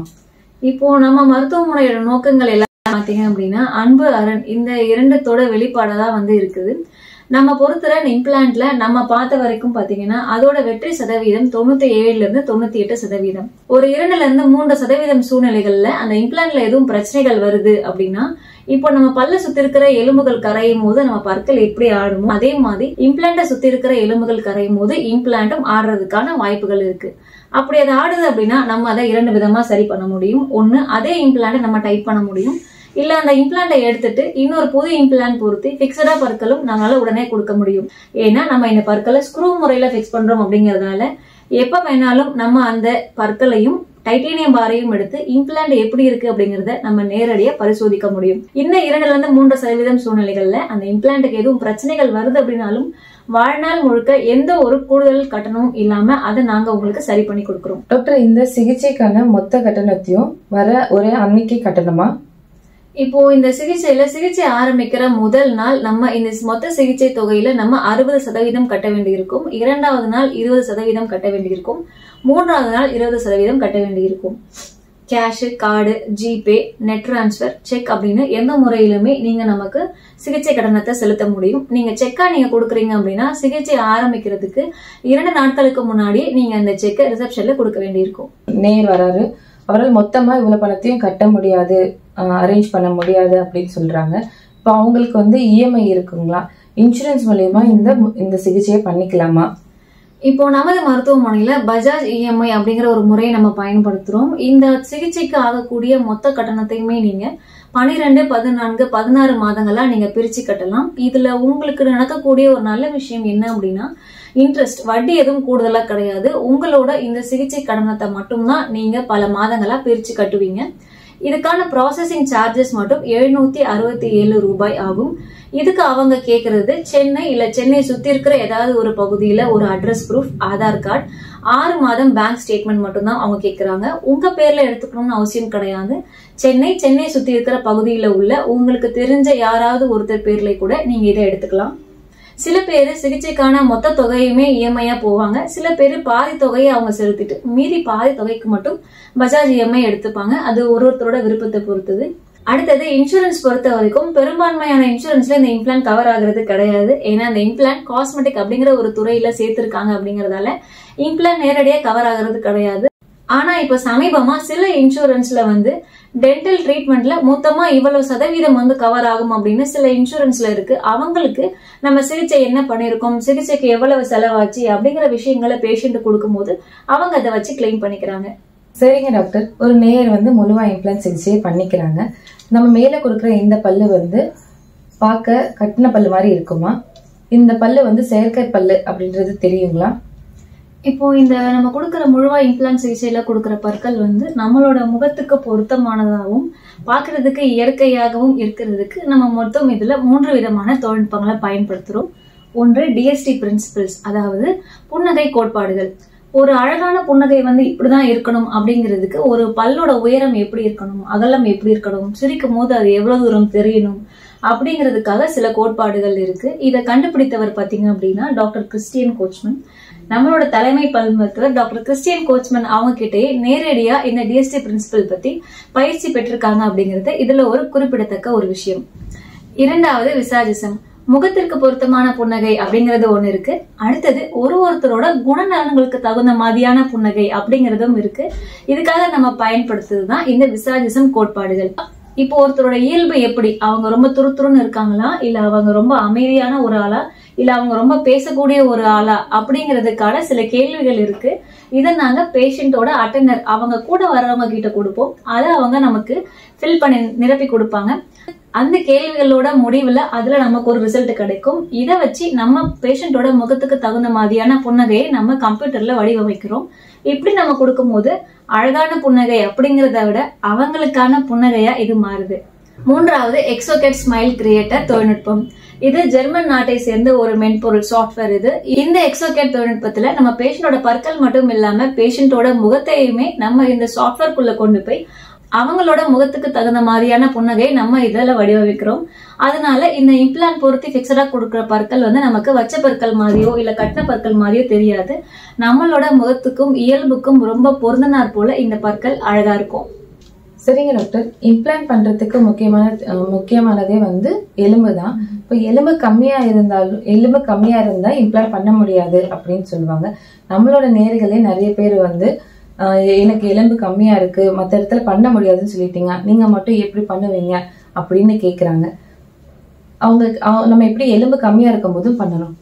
இப்போ நம்ம மருத்துவமனையோட நோக்கங்கள் எல்லாம் பாத்தீங்க அப்படின்னா அன்பு அரண் இந்த 2தோட வெளிப்பாடாதான் இருக்குது. நம்ம பொறுத்துற இம்ப்ளான்ட்ல நம்ம பார்த்த வரைக்கும் பாத்தீங்கன்னா அதோட வெற்றி சதவீதம் 97 இருந்து 98%. ஒரு 2 இருந்து 3% சூழ்நிலைகள்ல அந்த இம்ப்ளான்ட்ல எதுவும் பிரச்சனைகள் வருது அப்படின்னா, இப்போ நம்ம பல்ல சுத்தி இருக்கிற எலும்புகள் கரையும் போது நம்ம பற்கள் எப்படி ஆடுமோ அதே மாதிரி இம்ப்ளான்ட்டை சுத்தி இருக்கிற எலும்புகள் கரையும் போது இம்ப்ளான்ட்டும் ஆடுறதுக்கான வாய்ப்புகள் இருக்கு. அப்படி அது ஆடுது அப்படின்னா நம்ம அதை 2 விதமா சரி பண்ண முடியும். ஒண்ணு, அதே இம்ப்ளான்ட் நம்ம டைப் பண்ண முடியும். இல்ல அந்த இம்ப்ளான்ட்டை எடுத்துட்டு இன்னொரு புது இம்ப்ளான்ட் பொருத்தி பிக்சடா பற்களும் நம்மளால உடனே கொடுக்க முடியும். ஏன்னா நம்ம இந்த பற்களை ஸ்க்ரூ முறையில பிக்ஸ் பண்றோம் அப்படிங்கறதுனால எப்ப வேணாலும் நம்ம அந்த பற்களையும் டைட்டேனியம் பாரையும் எடுத்து இம்ப்ளான்ட் எப்படி இருக்கு அப்படிங்கறத நம்ம நேரடியா பரிசோதிக்க முடியும். இன்னும் 2 இருந்து 3% சூழ்நிலைகள்ல அந்த இம்ப்ளான்ட்டுக்கு எதுவும் பிரச்சனைகள் வருது அப்படின்னாலும் வாழ்நாள் முழுக்க எந்த ஒரு கூடுதல் கட்டணமும் இல்லாம அதை நாங்க உங்களுக்கு சரி பண்ணி கொடுக்கிறோம். டாக்டர், இந்த சிகிச்சைக்கான மொத்த கட்டணத்தையும் வர ஒரே அன்னைக்கு கட்டணமா? இப்போ இந்த சிகிச்சை ஆரம்பிக்கிற முதல் நாள் நம்ம இந்த மொத்த சிகிச்சை தொகையில நம்ம 60% கட்ட வேண்டியிருக்கும். 2வது நாள் 20% கட்ட வேண்டியிருக்கும். 3வது நாள் 20% கட்ட வேண்டியிருக்கும். Cash, card, GPay, net transfer, check அப்படின்னு எந்த முறையிலுமே நீங்க நமக்கு சிகிச்சை கட்டணத்தை செலுத்த முடியும். நீங்க செக்கா நீங்க கொடுக்குறீங்க அப்படின்னா சிகிச்சை ஆரம்பிக்கிறதுக்கு 2 நாட்களுக்கு முன்னாடி நீங்க அந்த செக்கை ரிசப்ஷன்ல கொடுக்க வேண்டியிருக்கும். நேர் வராரு, அவரால் மொத்தமா இவ்வளவு பணத்தையும் கட்ட முடியாது, அரேஞ்ச் பண்ண முடியாது அப்படின்னு சொல்றாங்க. இப்ப அவங்களுக்கு இஎம்ஐ இருக்குங்களா? இன்சூரன்ஸ் மூலியமா இந்த சிகிச்சையை பண்ணிக்கலாமா? இப்போ நமது மருத்துவமனையில பஜாஜ் இஎம்ஐ அப்படிங்கிற ஒரு முறையை நம்ம பயன்படுத்துறோம். இந்த சிகிச்சைக்கு ஆகக்கூடிய மொத்த கட்டணத்தையுமே நீங்க 12, 14, 16 மாதங்களா நீங்க பிரிச்சு கட்டலாம். இதுல உங்களுக்கு நடக்கக்கூடிய ஒரு நல்ல விஷயம் என்ன அப்படின்னா, இன்ட்ரெஸ்ட் வட்டி எதுவும் கூடுதலா கிடையாது. உங்களோட இந்த சிகிச்சை கட்டணத்தை மட்டும்தான் நீங்க பல மாதங்களா பிரிச்சு கட்டுவீங்க. இதுக்கான ப்ராசஸிங் சார்ஜஸ் மட்டும் 767 ரூபாய் ஆகும். இதுக்கு அவங்க கேக்குறது சென்னை இல்ல சென்னை சுத்தி இருக்கிற ஏதாவது ஒரு பகுதியில ஒரு அட்ரஸ் ப்ரூஃப், ஆதார் கார்டு, 6 மாதம் பேங்க் ஸ்டேட்மெண்ட் மட்டும் தான் அவங்க கேக்குறாங்க. உங்க பேர்ல எடுத்துக்கணும்னு அவசியம் கிடையாது. சென்னை சுத்தி இருக்கிற பகுதியில உள்ள உங்களுக்கு தெரிஞ்ச யாராவது ஒருத்தர் பேர்ல கூட நீங்க இதை எடுத்துக்கலாம். சில பேரு சிகிச்சைக்கான மொத்த தொகையுமே இஎம்ஐயா போவாங்க. சில பேரு பாதி தொகையை அவங்க செலுத்திட்டு மீதி பாதி தொகைக்கு மட்டும் பஜாஜ் இஎம்ஐ எடுத்துப்பாங்க. அது ஒருத்தரோட விருப்பத்தை பொறுத்தது. அடுத்தது இன்சூரன்ஸ் பொறுத்த வரைக்கும் பெரும்பான்மையான இன்சூரன்ஸ்ல இந்த இம்ப்ளான்ட் கவர் ஆகுறது கிடையாது. ஏன்னா அந்த இம்ப்ளான்ட் காஸ்மெட்டிக் அப்படிங்கிற ஒரு துறையில சேர்த்திருக்காங்க அப்படிங்கறதால இம்ப்ளான்ட் நேரடியா கவர் ஆகுறது கிடையாது. ஆனா இப்ப சமீபமா சில இன்சூரன்ஸ்ல டென்டல் ட்ரீட்மெண்ட்ல மொத்தமா இவ்வளவு சதவீதம் கவர் ஆகும் அப்படின்னு சில இன்சூரன்ஸ்ல இருக்கு. அவங்களுக்கு நம்ம சிகிச்சை என்ன பண்ணிருக்கோம், சிகிச்சைக்கு எவ்வளவு செலவாச்சு அப்படிங்கிற விஷயங்களை பேஷண்ட் கொடுக்கும் போது அவங்க அதை வச்சு கிளைம் பண்ணிக்கிறாங்க. சரிங்க டாக்டர், ஒரு நேயர் முழுவா இம்ப்ளான்ட் சிகிச்சையை பண்ணிக்கிறாங்க. நம்ம மேல கொடுக்குற இந்த பல்லு பார்க்க கட்டின பல்லு மாதிரி இருக்குமா? இந்த பல்லு செயற்கை பல்லு அப்படின்றது தெரியுங்களா? இப்போ இந்த நம்ம கொடுக்கற முழுவா இம்ப்ளான்ட் சிகிச்சையில கொடுக்கற பற்கள் நம்மளோட முகத்துக்கு பொருத்தமானதாகவும் பாக்குறதுக்கு இயற்கையாகவும் இருக்கிறதுக்கு நம்ம மொத்தம் இதுல 3 விதமான தொழில்நுட்பங்களை பயன்படுத்துறோம். ஒன்று டிஎஸ்டி பிரின்சிபிள்ஸ், அதாவது புன்னகை கோட்பாடுகள். ஒரு அழகான புன்னகை இப்படிதான் இருக்கணும் அப்படிங்கிறதுக்கு ஒரு பல்லோட உயரம் எப்படி இருக்கணும், அகலம் எப்படி இருக்கணும், சிரிக்கும் போது அது எவ்வளவு தூரம் தெரியணும் அப்படிங்கிறதுக்காக சில கோட்பாடுகள் இருக்கு. இதை கண்டுபிடித்தவர் பாத்தீங்க அப்படின்னா டாக்டர் கிறிஸ்டியன் கோச்மன். நம்மளோட தலைமை பல் மருத்துவர் டாக்டர் கிறிஸ்டியன் கோச்மன் அவங்க கிட்டே நேரடியா இந்த டிஎஸ்டி பிரின்சிபல் பத்தி பயிற்சி பெற்றிருக்காங்க அப்படிங்கிறது இதுல ஒரு குறிப்பிடத்தக்க ஒரு விஷயம். 2வது விசாஜிசம். முகத்திற்கு பொருத்தமான புன்னகை அப்படிங்கறது ஒண்ணு இருக்கு. அடுத்தது ஒருத்தரோட குணநலன்களுக்கு தகுந்த மாதிரியான புன்னகை அப்படிங்கறதும் இருக்கு. இதுக்காக நம்ம பயன்படுத்துறதுதான் இந்த விசாஜிசம் கோட்பாடுகள். இப்போ ஒருத்தரோட இயல்பு எப்படி, அவங்க ரொம்ப துருத்துருன்னு இருக்காங்களா, இல்ல அவங்க ரொம்ப அமைதியான ஒரு ஆளா, இல்ல அவங்க ரொம்ப பேசக்கூடிய ஒரு ஆளா அப்படிங்கிறதுக்கான சில கேள்விகள் இருக்கு. இதை நாங்க பேஷண்டோட அட்டெண்டர் அவங்க கூட வர்றவங்க கிட்ட கொடுப்போம். அதை அவங்க நமக்கு ஃபில் பண்ணி நிரப்பி கொடுப்பாங்க. அந்த கேள்விகளோட முடிவுல அதுல நமக்கு ஒரு ரிசல்ட் கிடைக்கும். இதை வச்சு நம்ம பேஷண்டோட முகத்துக்கு தகுந்த மாதிரியான புன்னகையை நம்ம கம்ப்யூட்டர்ல வடிவமைக்கிறோம். இப்படி நம்ம கொடுக்கும் போது அழகான புன்னகை அப்படிங்கறத விட அவங்களுக்கான புன்னகையா இது மாறுது. மூன்றாவது எக்ஸோகேட் ஸ்மைல் கிரியேட்டர் தொழில்நுட்பம். இது ஜெர்மன் நாட்டை சேர்ந்த ஒரு மென்பொருள் சாஃப்ட்வேர். இந்த எக்ஸோகேட் தொழில்நுட்பத்துல நம்ம பேஷண்டோட பற்கள் மட்டும் இல்லாம பேஷண்டோட முகத்தையுமே நம்ம இந்த சாஃப்ட்வேர்க்குள்ள கொண்டு போய் அவங்களோட முகத்துக்கு தகுந்த மாதிரியான புன்னகை நம்ம இதுல வடிவமைக்கிறோம். அதனால இந்த இம்ப்ளான்ட் பொருத்தி பிக்சடா கொடுக்குற பற்கள் நமக்கு வச்ச பற்கள் மாதிரியோ இல்ல கட்டின பற்கள் மாதிரியோ தெரியாது. நம்மளோட முகத்துக்கும் இயல்புக்கும் ரொம்ப பொருந்தினார் போல இந்த பற்கள் அழகா இருக்கும். சரிங்க டாக்டர், இம்ப்ளான்ட் பண்றதுக்கு முக்கியமானதே எலும்பு தான். இப்போ எலும்பு கம்மியா இருந்தா இம்ப்ளான்ட் பண்ண முடியாது அப்படின்னு சொல்லுவாங்க. நம்மளோட நேர்களே நிறைய பேர் எனக்கு எலும்பு கம்மியா இருக்கு, மற்ற இடத்துல பண்ண முடியாதுன்னு சொல்லிட்டீங்க, நீங்க மட்டும் எப்படி பண்ணுவீங்க அப்படின்னு கேக்குறாங்க. நம்ம எப்படி எலும்பு கம்மியா இருக்கும் போதும் பண்ணணும்?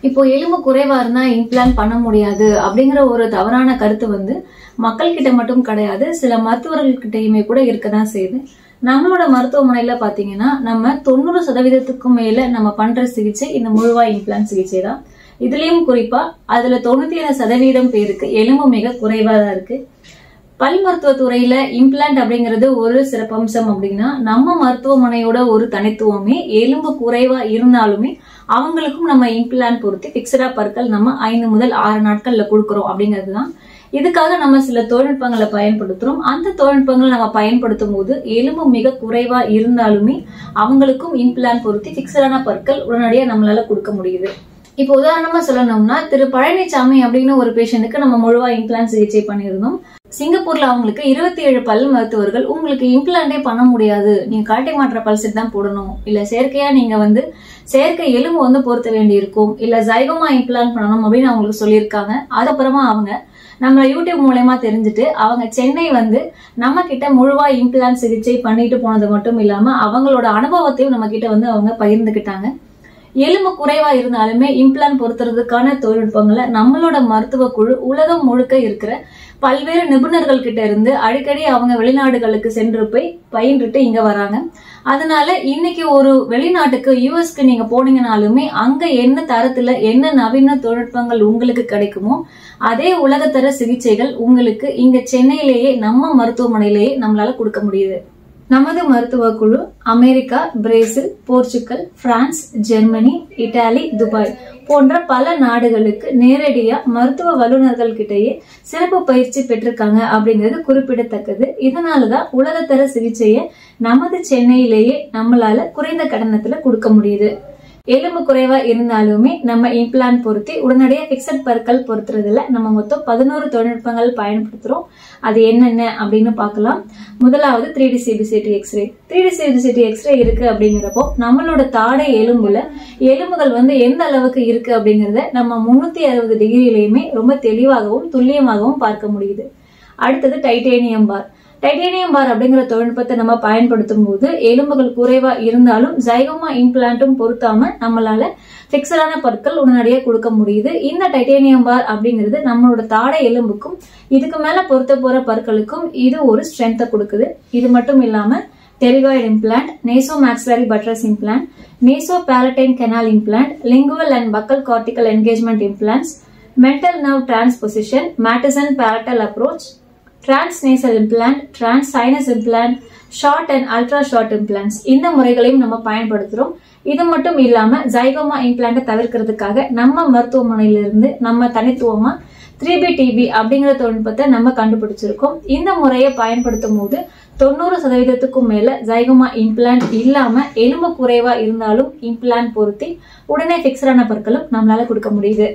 இப்போ எலும்பு குறைவா இருந்தா இம்ப்ளான்ட் பண்ண முடியாது அப்படிங்கிற ஒரு தவறான கருத்து மக்கள் கிட்ட மட்டும் கிடையாது, சில மருத்துவர்கள்கிட்டயுமே கூட இருக்கதான் செய்யுது. நம்மளோட மருத்துவமனையில பாத்தீங்கன்னா நம்ம 90% மேல நம்ம பண்ற சிகிச்சை இந்த முழுவாய் இம்ப்ளான்ட் சிகிச்சை தான். இதுலயும் குறிப்பா அதுல 97% பேருக்கு எலும்பு மிக குறைவா தான் இருக்கு. பல் மருத்துவ துறையில இம்ப்ளான்ட் அப்படிங்கிறது ஒரு சிறப்பம்சம் அப்படின்னா நம்ம மருத்துவமனையோட ஒரு தனித்துவமே எலும்பு குறைவா இருந்தாலுமே அவங்களுக்கும் நம்ம இம்ப்ளான்ட் பொருத்தி பிக்சடா பற்கள் நம்ம 5 முதல் 6 நாட்கள்ல கொடுக்கறோம் அப்படிங்கிறதுதான். இதுக்காக நம்ம சில தொழில்நுட்பங்களை பயன்படுத்துறோம். அந்த தொழில்நுட்பங்களை நம்ம பயன்படுத்தும் போது எலும்பு மிக குறைவா இருந்தாலுமே அவங்களுக்கும் இம்ப்ளான்ட் பொருத்தி பிக்சடான பற்கள் உடனடியா நம்மளால கொடுக்க முடியுது. இப்போ உதாரணமா சொல்லணும்னா திரு பழனிசாமி அப்படின்னு ஒரு பேஷண்ட்டுக்கு நம்ம முழுவா இம்ப்ளான்ட் சிகிச்சை பண்ணியிருந்தோம். சிங்கப்பூர்ல அவங்களுக்கு 27 பல் மருத்துவர்கள் உங்களுக்கு இம்ப்ளான்டே பண்ண முடியாது, நீங்க கழட்டி மாற்ற பல் செட் தான் போடணும், இல்ல செயற்கையா நீங்க செயற்கை எலும்பு பொருத்த வேண்டி இருக்கும், இல்ல ஜைகோமா இம்ப்ளான்ட் பண்ணணும் அப்படின்னு அவங்களுக்கு சொல்லியிருக்காங்க. அதுக்கப்புறமா அவங்க நம்ம யூடியூப் மூலமா தெரிஞ்சுட்டு அவங்க சென்னை நம்ம கிட்ட முழுவா இம்ப்ளான்ட் சிகிச்சை பண்ணிட்டு போனது மட்டும் இல்லாம அவங்களோட அனுபவத்தையும் நம்ம கிட்ட அவங்க பகிர்ந்துகிட்டாங்க. எலும்பு குறைவா இருந்தாலுமே இம்ப்ளான்ட் பொருத்துறதுக்கான தொழில்நுட்பங்களை நம்மளோட மருத்துவ குழு உலகம் முழுக்க இருக்கிற பல்வேறு நிபுணர்கள் கிட்ட இருந்து அடிக்கடி அவங்க வெளிநாடுகளுக்கு சென்று போய் பயின்றுட்டு இங்க வராங்க. அதனால இன்னைக்கு ஒரு வெளிநாட்டுக்கு யூஎஸ்க்கு நீங்க போனீங்கனாலுமே அங்க என்ன தரத்துல என்ன நவீன தொழில்நுட்பங்கள் உங்களுக்கு கிடைக்குமோ அதே உலகத்தர சிகிச்சைகள் உங்களுக்கு இங்க சென்னையிலேயே நம்ம மருத்துவமனையிலேயே நம்மளால கொடுக்க முடியுது. நமது மருத்துவ குழு America, Brazil, Portugal, France, Germany, Italy, Dubai போன்ற பல நாடுகளுக்கு நேரடியா மருத்துவ வல்லுநர்கள் கிட்டேயே சிறப்பு பயிற்சி பெற்றிருக்காங்க அப்படிங்கிறது குறிப்பிடத்தக்கது. இதனாலதான் உலகத்தர சிகிச்சையை நமது சென்னையிலேயே நம்மளால குறைந்த கட்டணத்துல கொடுக்க முடியுது. எலும்பு குறைவா இருந்தாலுமே நம்ம இம்ப்ளான்ட் பொருத்தி உடனடியாக பிக்சட் பற்கள் பொருத்துறதுல நம்ம மொத்தம் 11 தொழில்நுட்பங்கள் பயன்படுத்துறோம். அது என்னென்ன அப்படின்னு பார்க்கலாம். முதலாவது 3D CBCT x ray. 3D CBCT x ray இருக்கு அப்படிங்கிறப்போ நம்மளோட தாடை எலும்புகள் எந்த அளவுக்கு இருக்கு அப்படிங்கறத நம்ம 360 டிகிரியிலையுமே ரொம்ப தெளிவாகவும் துல்லியமாகவும் பார்க்க முடியுது. அடுத்தது டைட்டேனியம் பார். டைட்டேனியம் பார் அப்படிங்கிற தொழில்நுட்பத்தை நம்ம பயன்படுத்தும் போது எலும்புகள் குறைவா இருந்தாலும் ஜைகோமா இம்ப்ளான்ட்டும் பொருத்தாம நம்மளால பிக்சடான பற்கள் உடனடியாக கொடுக்க முடியுது. இந்த டைட்டேனியம் பார் அப்படிங்கிறது நம்மளோட தாடை எலும்புக்கும் இதுக்கு மேல பொருத்த போற பற்களுக்கும் இது ஒரு ஸ்ட்ரென்த்தை கொடுக்குது. இது மட்டும் இல்லாம pterygoid implant, naso maxillary buttress implant, naso palatine canal implant, lingual and buccal cortical engagement implants, mental nerve transposition, மேட்டிசன் palatal approach, transnasal implant, transsinus implant, short and ultra short implants இந்த முறைகளையும் நம்ம பயன்படுத்துறோம். இது மட்டும் இல்லாம ஜைகோமா இம்ப்ளான்ட்டை தவிர்க்கிறதுக்காக நம்ம மருத்துவமனையிலிருந்து நம்ம தனித்துவமா 3BTB அப்படிங்கிற தொழில்நுட்பத்தை நம்ம கண்டுபிடிச்சிருக்கோம். இந்த முறையை பயன்படுத்தும் போது 90%க்கும் மேல ஜைகோமா இம்ப்ளான்ட் இல்லாம எலும்பு குறைவா இருந்தாலும் இம்ப்ளான்ட் பொருத்தி உடனே பிக்சடான பற்களும் நம்மளால கொடுக்க முடியுது.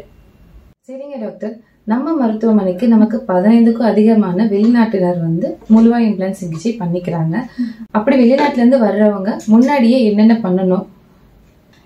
சரிங்க டாக்டர், நம்ம மருத்துவமனைக்கு நமக்கு 15க்கும் அதிகமான வெளிநாட்டினர் முழுவா இம்ப்ளான்ட் சிகிச்சை பண்ணிக்கிறாங்க. அப்படி வெளிநாட்டுல இருந்து வர்றவங்க முன்னாடியே என்னென்ன பண்ணணும்?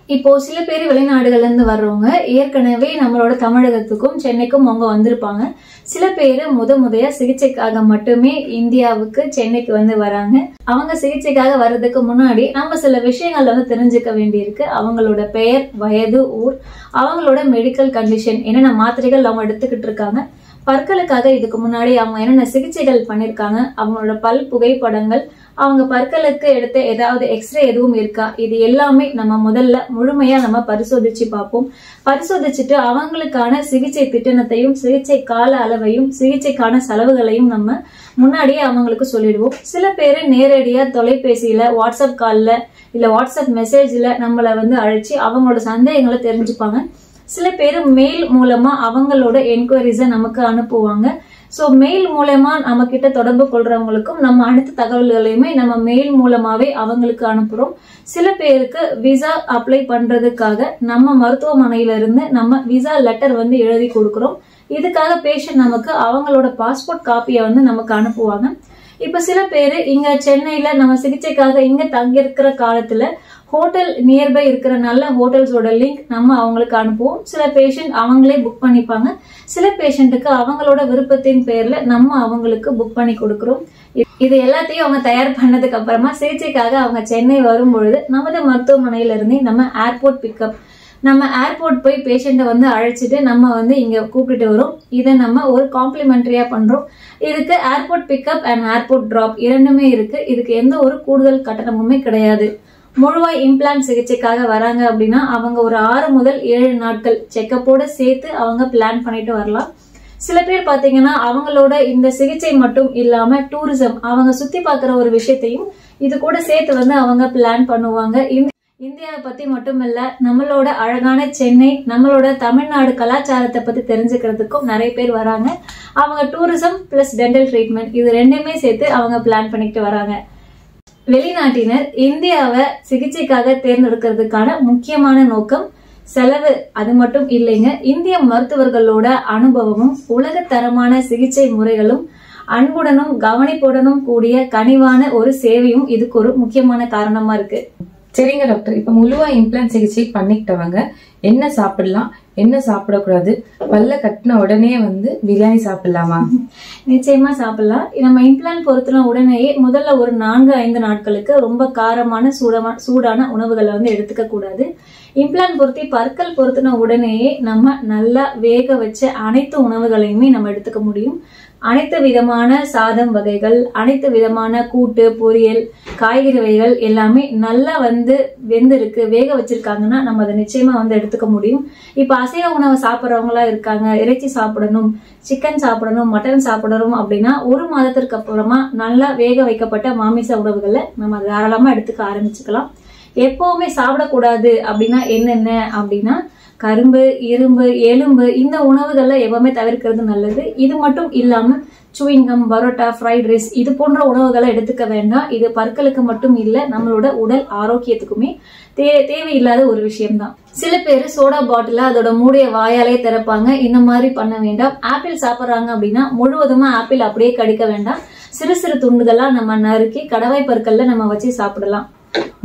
இப்போ சில பேர் வெளிநாடுகள்ல இருந்து வர்றவங்க ஏற்கனவே நம்மளோட தமிழகத்துக்கும் சென்னைக்கும் அவங்க வந்திருப்பாங்க. சில பேர் முதைய சிகிச்சைக்காக மட்டுமே இந்தியாவுக்கு சென்னைக்கு வந்து வராங்க. அவங்க சிகிச்சைக்காக வர்றதுக்கு முன்னாடி நம்ம சில விஷயங்கள்ல வந்து தெரிஞ்சுக்க வேண்டியிருக்கு. அவங்களோட பெயர், வயது, ஊர், அவங்களோட மெடிக்கல் கண்டிஷன், என்னென்ன மாத்திரைகள் அவங்க எடுத்துக்கிட்டு இருக்காங்க, பற்களுக்காக இதுக்கு முன்னாடி அவங்க என்னென்ன சிகிச்சைகள் பண்ணிருக்காங்க, அவங்களோட பல் புகைப்படங்கள், அவங்க பற்களுக்கு எடுத்த ஏதாவது எக்ஸ்ரே எதுவும் இருக்கா, இது எல்லாமே நம்ம முதல்ல முழுமையா நம்ம பரிசோதிச்சு பார்ப்போம். பரிசோதிச்சுட்டு அவங்களுக்கான சிகிச்சை திட்டத்தையும் சிகிச்சை கால அளவையும் சிகிச்சைக்கான செலவுகளையும் நம்ம முன்னாடியே அவங்களுக்கு சொல்லிடுவோம். சில பேர் நேரடியா தொலைபேசியில, வாட்ஸ்அப் கால்ல இல்ல வாட்ஸ்அப் மெசேஜ்ல நம்மளை வந்து அழைச்சி அவங்களோட சந்தேகங்களை தெரிஞ்சுப்பாங்க. சில பேர் மெயில் மூலமா அவங்களோட என்கொயரிஸை நமக்கு அனுப்புவாங்க. சோ மெயில் மூலமா நம்ம கிட்ட தொடர்பு கொள்றவங்களுக்கும் நம்ம அனைத்து தகவல்களையுமே நம்ம மெயில் மூலமாவே அவங்களுக்கு அனுப்புறோம். சில பேருக்கு விசா அப்ளை பண்றதுக்காக நம்ம மருத்துவமனையில இருந்து நம்ம விசா லெட்டர் வந்து எழுதி கொடுக்கிறோம். இதுக்காக பேஷண்ட் நமக்கு அவங்களோட பாஸ்போர்ட் காப்பியை வந்து நமக்கு அனுப்புவாங்க. இப்ப சில பேரு இங்க சென்னையில நம்ம சிகிச்சைக்காக இங்க தங்கி இருக்கிற காலத்துல ஹோட்டல் நியர்பை இருக்கிற நல்ல ஹோட்டல்ஸோட லிங்க் நம்ம அவங்களுக்கு அனுப்புவோம். சில பேஷண்ட் அவங்களே புக் பண்ணிப்பாங்க. சில பேஷண்ட்டுக்கு அவங்களோட விருப்பத்தின் பேர்ல நம்ம அவங்களுக்கு புக் பண்ணி கொடுக்கிறோம். இது எல்லாத்தையும் அவங்க தயார் பண்ணதுக்கு அப்புறமா சிகிச்சைக்காக அவங்க சென்னை வரும்பொழுது நமது மருத்துவமனையில இருந்தே நம்ம ஏர்போர்ட் பிக்கப், நம்ம ஏர்போர்ட் போய் பேஷண்ட்டை வந்து அழைச்சிட்டு நம்ம வந்து இங்க கூப்பிட்டு வரோம். இதை நம்ம ஒரு காம்ப்ளிமெண்டரியா பண்றோம். இதுக்கு airport pickup and airport drop இரண்டுமே இருக்கு. இதுக்கு எந்த ஒரு கூடுதல் கட்டணமுமே கிடையாது. முழுவாய் இம்ப்ளான்ட் சிகிச்சைக்காக வராங்க அப்படின்னா அவங்க ஒரு 6 முதல் 7 நாட்கள் செக்கப்போட சேர்த்து அவங்க பிளான் பண்ணிட்டு வரலாம். சில பேர் பாத்தீங்கன்னா அவங்களோட இந்த சிகிச்சை மட்டும் இல்லாம டூரிசம், அவங்க சுத்தி பாக்குற ஒரு விஷயத்தையும் இது கூட சேர்த்து வந்து அவங்க பிளான் பண்ணுவாங்க. இந்தியாவை பத்தி மட்டும் இல்ல, நம்மளோட அழகான சென்னை, நம்மளோட தமிழ்நாடு கலாச்சாரத்தை பத்தி தெரிஞ்சுக்கிறதுக்கும் நிறைய பேர் வராங்க. அவங்க டூரிசம் பிளஸ் டென்டல் ட்ரீட்மெண்ட் இது ரெண்டுமே சேர்த்து அவங்க பிளான் பண்ணிட்டு வராங்க. வெளிநாட்டினர் இந்தியாவை சிகிச்சைக்காக தேர்ந்தெடுக்கிறதுக்கான முக்கியமான நோக்கம் செலவு அது மட்டும் இல்லைங்க. இந்திய மருத்துவர்களோட அனுபவமும் உலகத்தரமான சிகிச்சை முறைகளும் அன்புடனும் கவனிப்புடனும் கூடிய கனிவான ஒரு சேவையும் இதுக்கு ஒரு முக்கியமான காரணமா இருக்கு. சரிங்க டாக்டர், இப்ப முழுவா இம்ப்ளான்ட் சிகிச்சை பண்ணிக்கிட்டவங்க என்ன சாப்பிடலாம், என்ன சாப்பிடக்கூடாது, பல்ல கட்டின உடனே வந்து பிரியாணி சாப்பிடலாமா? நிச்சயமா சாப்பிடலாம். நம்ம இம்ப்ளான்ட் பொருத்தின உடனேயே முதல்ல ஒரு 4-5 நாட்களுக்கு ரொம்ப காரமான சூடான உணவுகளை வந்து எடுத்துக்க கூடாது. இம்ப்ளான்ட் பொருத்தி பற்கள் பொருத்தின உடனேயே நம்ம நல்லா வேக வச்ச அனைத்து உணவுகளையுமே நம்ம எடுத்துக்க முடியும். அனைத்து விதமான சாதம் வகைகள், அனைத்து விதமான கூட்டு, பொரியல், காய்கறி வகைகள் எல்லாமே நல்லா வந்து வெந்திருக்கு, வேக வச்சிருக்காங்கன்னா நம்ம அதை நிச்சயமா வந்து எடுத்துக்க முடியும். இப்ப அசைவ உணவு சாப்பிட்றவங்களா இருக்காங்க, இறைச்சி சாப்பிடணும், சிக்கன் சாப்பிடணும், மட்டன் சாப்பிடணும் அப்படின்னா 1 மாதத்திற்கு அப்புறமா நல்லா வேக வைக்கப்பட்ட மாமிச உணவுகளை நம்ம தாராளமா எடுத்துக்க ஆரம்பிச்சுக்கலாம். எப்பவுமே சாப்பிடக்கூடாது அப்படின்னா என்னென்ன அப்படின்னா கரும்பு, இரும்பு, எலும்பு இந்த உணவுகள்ல எப்பவுமே தவிர்க்கிறது நல்லது. இது மட்டும் இல்லாம சுவிங்கம், பரோட்டா, ஃப்ரைட் ரைஸ் இது போன்ற உணவுகளை எடுத்துக்க வேண்டாம். இது பற்களுக்கு மட்டும் இல்ல, நம்மளோட உடல் ஆரோக்கியத்துக்குமே தேவையில்லாத ஒரு விஷயம்தான். சில பேர் சோடா பாட்டில அதோட மூடிய வாயாலே திறப்பாங்க. இந்த மாதிரி பண்ண வேண்டாம். ஆப்பிள் சாப்பிட்றாங்க அப்படின்னா முழுவதுமா ஆப்பிள் அப்படியே கடிக்க வேண்டாம். சிறு சிறு துண்டுகளா நம்ம நறுக்கி கடவாய் பற்கள்ல நம்ம வச்சு சாப்பிடலாம்.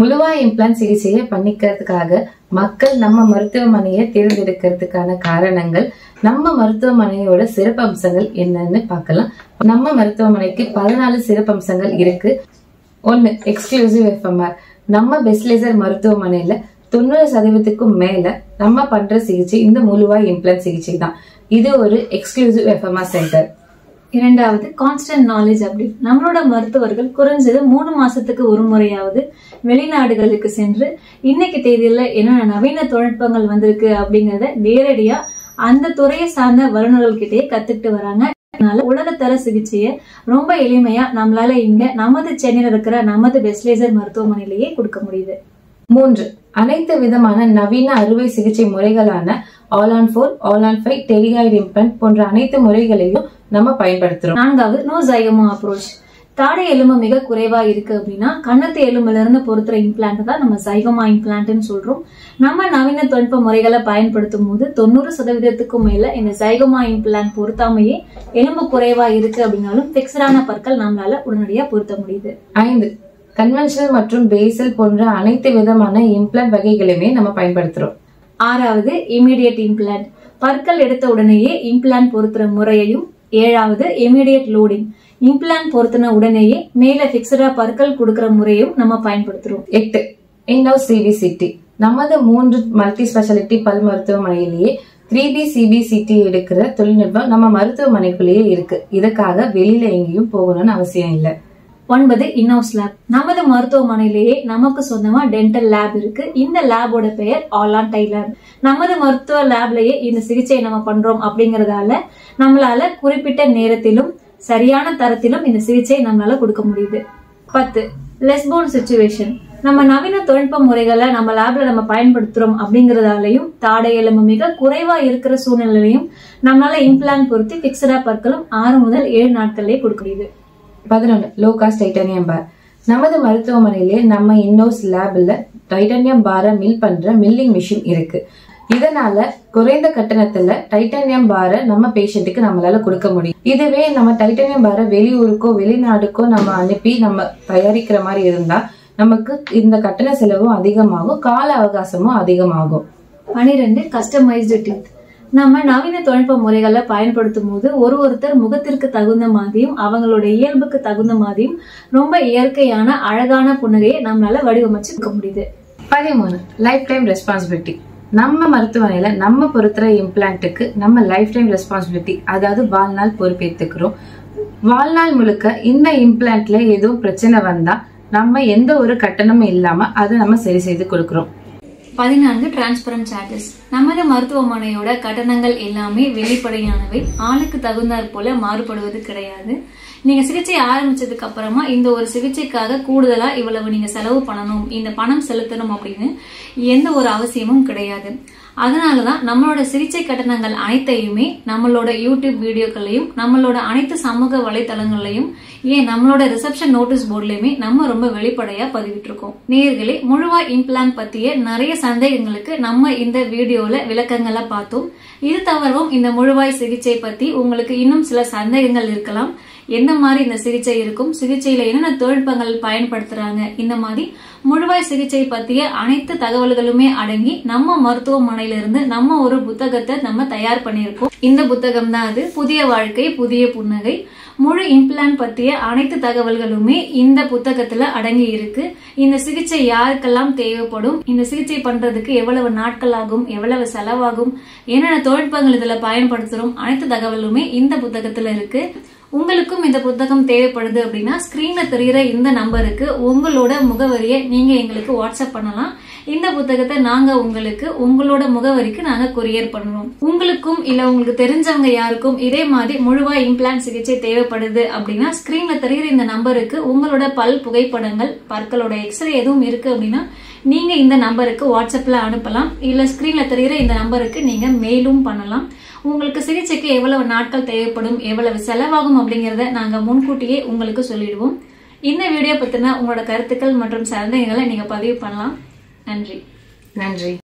முழுவாய் இம்ப்ளான்ட் சிகிச்சையை பண்ணிக்கிறதுக்காக மக்கள் நம்ம மருத்துவமனையை தேர்ந்தெடுக்கிறதுக்கான காரணங்கள், நம்ம மருத்துவமனையோட சிறப்பம்சங்கள் என்னன்னு பார்க்கலாம். நம்ம மருத்துவமனைக்கு 14 சிறப்பம்சங்கள் இருக்கு. 1. Exclusive FMR. நம்ம பெஸ்ட் லேசர் மருத்துவமனையில 90% மேல நம்ம பண்ற சிகிச்சை இந்த முழுவாய் இம்ப்ளான்ட் சிகிச்சை தான். இது ஒரு எக்ஸ்க்ளூசிவ் FMR சென்டர். 2வது கான்ஸ்டன்ட் நாலேஜ் அப்டேட். நம்மளோட மருத்துவர்கள் குறைஞ்சது 3 மாசத்துக்கு ஒரு முறையாவது வெளிநாடுகளுக்கு சென்று இன்னைக்கு தேதியில என்னென்ன நவீன தொழில்நுட்பங்கள் வந்திருக்கு அப்படிங்கறத நேரடியா அந்த துறையை சார்ந்த வல்லுநர்கள் கிட்டே கத்துக்கிட்டு வராங்க. அதனால உலகத்தர சிகிச்சையை ரொம்ப எளிமையா நம்மளால இங்க நமது சென்னையில இருக்கிற நமது பெஸ்ட் லேசர் மருத்துவமனையிலேயே கொடுக்க முடியுது. 3. அனைத்து விதமான நவீன அறுவை சிகிச்சை முறைகளான all on 4, all on 5, pterygoid implant போன்ற அனைத்து முறைகளையும் நம்ம பயன்படுத்துறோம். 4வது நோ ஜைகோமா அப்ரோச். தாடை எலும்பு மிக குறைவா இருக்கு அப்படின்னா கன்னத்து எலும்புல இருந்து பொறுத்துற இம்ப்ளான்ட் தான் நம்ம ஜைகோமா இம்ப்ளான்ட்னு சொல்றோம். நம்ம நவீன தொழில்நுட்ப முறைகளை பயன்படுத்தும் போது 90%க்கும் மேல இந்த ஜைகோமா இம்ப்ளான்ட் பொருத்தாமையே எலும்பு குறைவா இருக்கு அப்படின்னாலும் பிக்சடான பற்கள் நம்மளால உடனடியா பொருத்த முடியுது. 5. கன்வென்ஷனல் மற்றும் பேசல் போன்ற அனைத்து விதமான இம்ப்ளான்ட் வகைகளையுமே நம்ம பயன்படுத்துறோம். 6வது இமீடியட் இம்ப்ளான்ட், பற்கள் எடுத்த உடனேயே இம்ப்ளான்ட் பொருத்துற முறையையும். 7வது இமீடியட் லோடிங், இம்ப்ளான்ட் பொருத்தின உடனேயே மேல பிக்சடா பற்கள் கொடுக்கிற முறையும் நம்ம பயன்படுத்துறோம். 8 இன்ஹவுஸ் சிபிசிடி, நமது 3 மல்டி ஸ்பெஷாலிட்டி பல் மருத்துவமனையிலேயே 3D CBCT எடுக்கிற தொழில்நுட்பம் நம்ம மருத்துவமனைக்குள்ளேயே இருக்கு. இதுக்காக வெளியில எங்கேயும் போகணும்னு அவசியம் இல்லை. 9 இன்ஹவுஸ் லேப், நமது மருத்துவமனையிலேயே நமக்கு சொந்தமா டென்டல் லேப் இருக்கு. இந்த லேபோட பெயர் ஆல்-ஆன் டை லேப். நமது மருத்துவ லேப்லயே இந்த சிகிச்சையை நம்ம பண்றோம் அப்படிங்கறதால நம்மளால குறிப்பிட்ட நேரத்திலும் சரியான தரத்திலும் இந்த சிகிச்சை நம்மளால கொடுக்க முடியுது. 10 லெஸ் போன் சிச்சுவேஷன், நம்ம நவீன தொழில்நுட்ப முறைகளை நம்ம லேப்ல நம்ம பயன்படுத்துறோம் அப்படிங்கறதாலையும் தாடை எலும்பு மிக குறைவா இருக்கிற சூழ்நிலையிலையும் நம்மளால இம்ப்ளான்ட் பொருத்தி பிக்சடா பற்களும் 6 முதல் 7 நாட்கள்லயே கொடுக்க முடியுது. 11 லோ காஸ்ட் டைட்டானியம் பார், நமது மருத்துவமனையிலே நம்ம இன்ஹவுஸ் லேப்ல டைட்டானியம் பாரை மில் பண்ற மில்லிங் மிஷின் இருக்கு. இதனால குறைந்த கட்டணத்துல டைட்டானியம் பாரை நம்ம பேஷண்ட்டுக்கு நம்மளால கொடுக்க முடியும். இதுவே நம்ம டைட்டானியம் பாரை வெளியூருக்கோ வெளிநாடுக்கோ நம்ம அனுப்பி நம்ம தயாரிக்கிற மாதிரி இருந்தா நமக்கு இந்த கட்டண செலவும் அதிகமாகும், கால அவகாசமும் அதிகமாகும். 12 கஸ்டமைஸ்டு டீத், நம்ம நவீன தொழில்நுட்ப முறைகளை பயன்படுத்தும் போது ஒருத்தர் முகத்திற்கு தகுந்த மாதிரியும் அவங்களோட இயல்புக்கு தகுந்த மாதிரியும் ரொம்ப இயற்கையான அழகான புன்னகையை நம்மளால வடிவமைச்சு முடியுது. 13 லைஃப் டைம் ரெஸ்பான்சிபிலிட்டி, நம்ம மருத்துவமனையில நம்ம பொறுத்துற இம்ப்ளான்ட்டுக்கு நம்ம லைஃப் டைம் ரெஸ்பான்சிபிலிட்டி, அதாவது வாழ்நாள் பொறுப்பேற்றுக்கிறோம். வாழ்நாள் முழுக்க இந்த இம்ப்ளான்ட்ல எதுவும் பிரச்சனை வந்தா நம்ம எந்த ஒரு கட்டணமும் இல்லாம அதை நம்ம சரி செய்து கொடுக்கிறோம். 14 டிரான்ஸ்பரண்ட் சார்ஜஸ், நமது மருத்துவமனையோட கட்டணங்கள் எல்லாமே வெளிப்படையானவை, ஆளுக்கு தகுந்தாற் போல மாறுபடுவது கிடையாது. நீங்க சிகிச்சை ஆரம்பிச்சதுக்கு அப்புறமா இந்த ஒரு சிகிச்சைக்காக கூடுதலா இவ்வளவு நீங்க செலவு பண்ணணும், இந்த பணம் செலுத்தணும் அப்படின்னு எந்த ஒரு அவசியமும் கிடையாது. அதனாலதான் நம்மளோட சிகிச்சை கட்டணங்கள் அனைத்தையுமே நம்மளோட யூடியூப் வீடியோக்களையும் நம்மளோட அனைத்து சமூக வலைதளங்களையும் ஏன் நம்மளோட ரிசப்ஷன் நோட்டீஸ் போர்ட்லயுமே நம்ம ரொம்ப வெளிப்படையா பதிவிட்டு இருக்கோம். நேயர்களே, முழுவாய் இம்ப்ளான்ட் பத்திய நிறைய சந்தேகங்களுக்கு நம்ம இந்த வீடியோல விளக்கங்களை பார்த்தோம். இது தவிரவும் இந்த முழுவாய் சிகிச்சை பத்தி உங்களுக்கு இன்னும் சில சந்தேகங்கள் இருக்கலாம். எந்த மாதிரி இந்த சிகிச்சை இருக்கும், சிகிச்சையில என்னென்ன தொழில்நுட்பங்கள் பயன்படுத்துறாங்க, இந்த மாதிரி முழுவாய் சிகிச்சை பத்திய அனைத்து தகவல்களுமே அடங்கி நம்ம மருத்துவமனையில இருந்து நம்ம ஒரு புத்தகத்தை நம்ம தயார் பண்ணியிருக்கோம். இந்த புத்தகம் தான் அது, புதிய வாழ்க்கை புதிய புன்னகை. முழு இம்ப்ளான்ட் பத்திய அனைத்து தகவல்களுமே இந்த புத்தகத்துல அடங்கி இருக்கு. இந்த சிகிச்சை யாருக்கெல்லாம் தேவைப்படும், இந்த சிகிச்சை பண்றதுக்கு எவ்வளவு நாட்கள் ஆகும், எவ்வளவு செலவாகும், என்னென்ன தொழில்நுட்பங்கள் இதுல பயன்படுத்துறோம், அனைத்து தகவலுமே இந்த புத்தகத்துல இருக்கு. உங்களுக்கும் இந்த புத்தகம் தேவைப்படுது அப்படின்னா ஸ்கிரீன்ல தெரிகிற இந்த நம்பருக்கு உங்களோட முகவரியை நீங்க எங்களுக்கு வாட்ஸ்அப் பண்ணலாம். இந்த புத்தகத்தை நாங்க உங்களுக்கு உங்களோட முகவரிக்கு நாங்க கொரியர் பண்ணுவோம். உங்களுக்கும் இல்ல உங்களுக்கு தெரிஞ்சவங்க யாருக்கும் இதே மாதிரி முழுவாய் இம்ப்ளான்ட் சிகிச்சை தேவைப்படுது அப்படின்னா ஸ்கிரீன்ல தெரிகிற இந்த நம்பருக்கு உங்களோட பல் புகைப்படங்கள், பற்களோட எக்ஸ்ரே எதுவும் இருக்கு அப்படின்னா நீங்க இந்த நம்பருக்கு வாட்ஸ்அப்ல அனுப்பலாம். இல்ல ஸ்கிரீன்ல தெரிகிற இந்த நம்பருக்கு நீங்க மெயிலும் பண்ணலாம். உங்களுக்கு சிகிச்சைக்கு எவ்வளவு நாட்கள் தேவைப்படும், எவ்வளவு செலவாகும் அப்படிங்கறத நாங்க முன்கூட்டியே உங்களுக்கு சொல்லிடுவோம். இந்த வீடியோ பத்தின உங்களோட கருத்துக்கள் மற்றும் சந்தேகங்களை நீங்க பதிவு பண்ணலாம். நன்றி.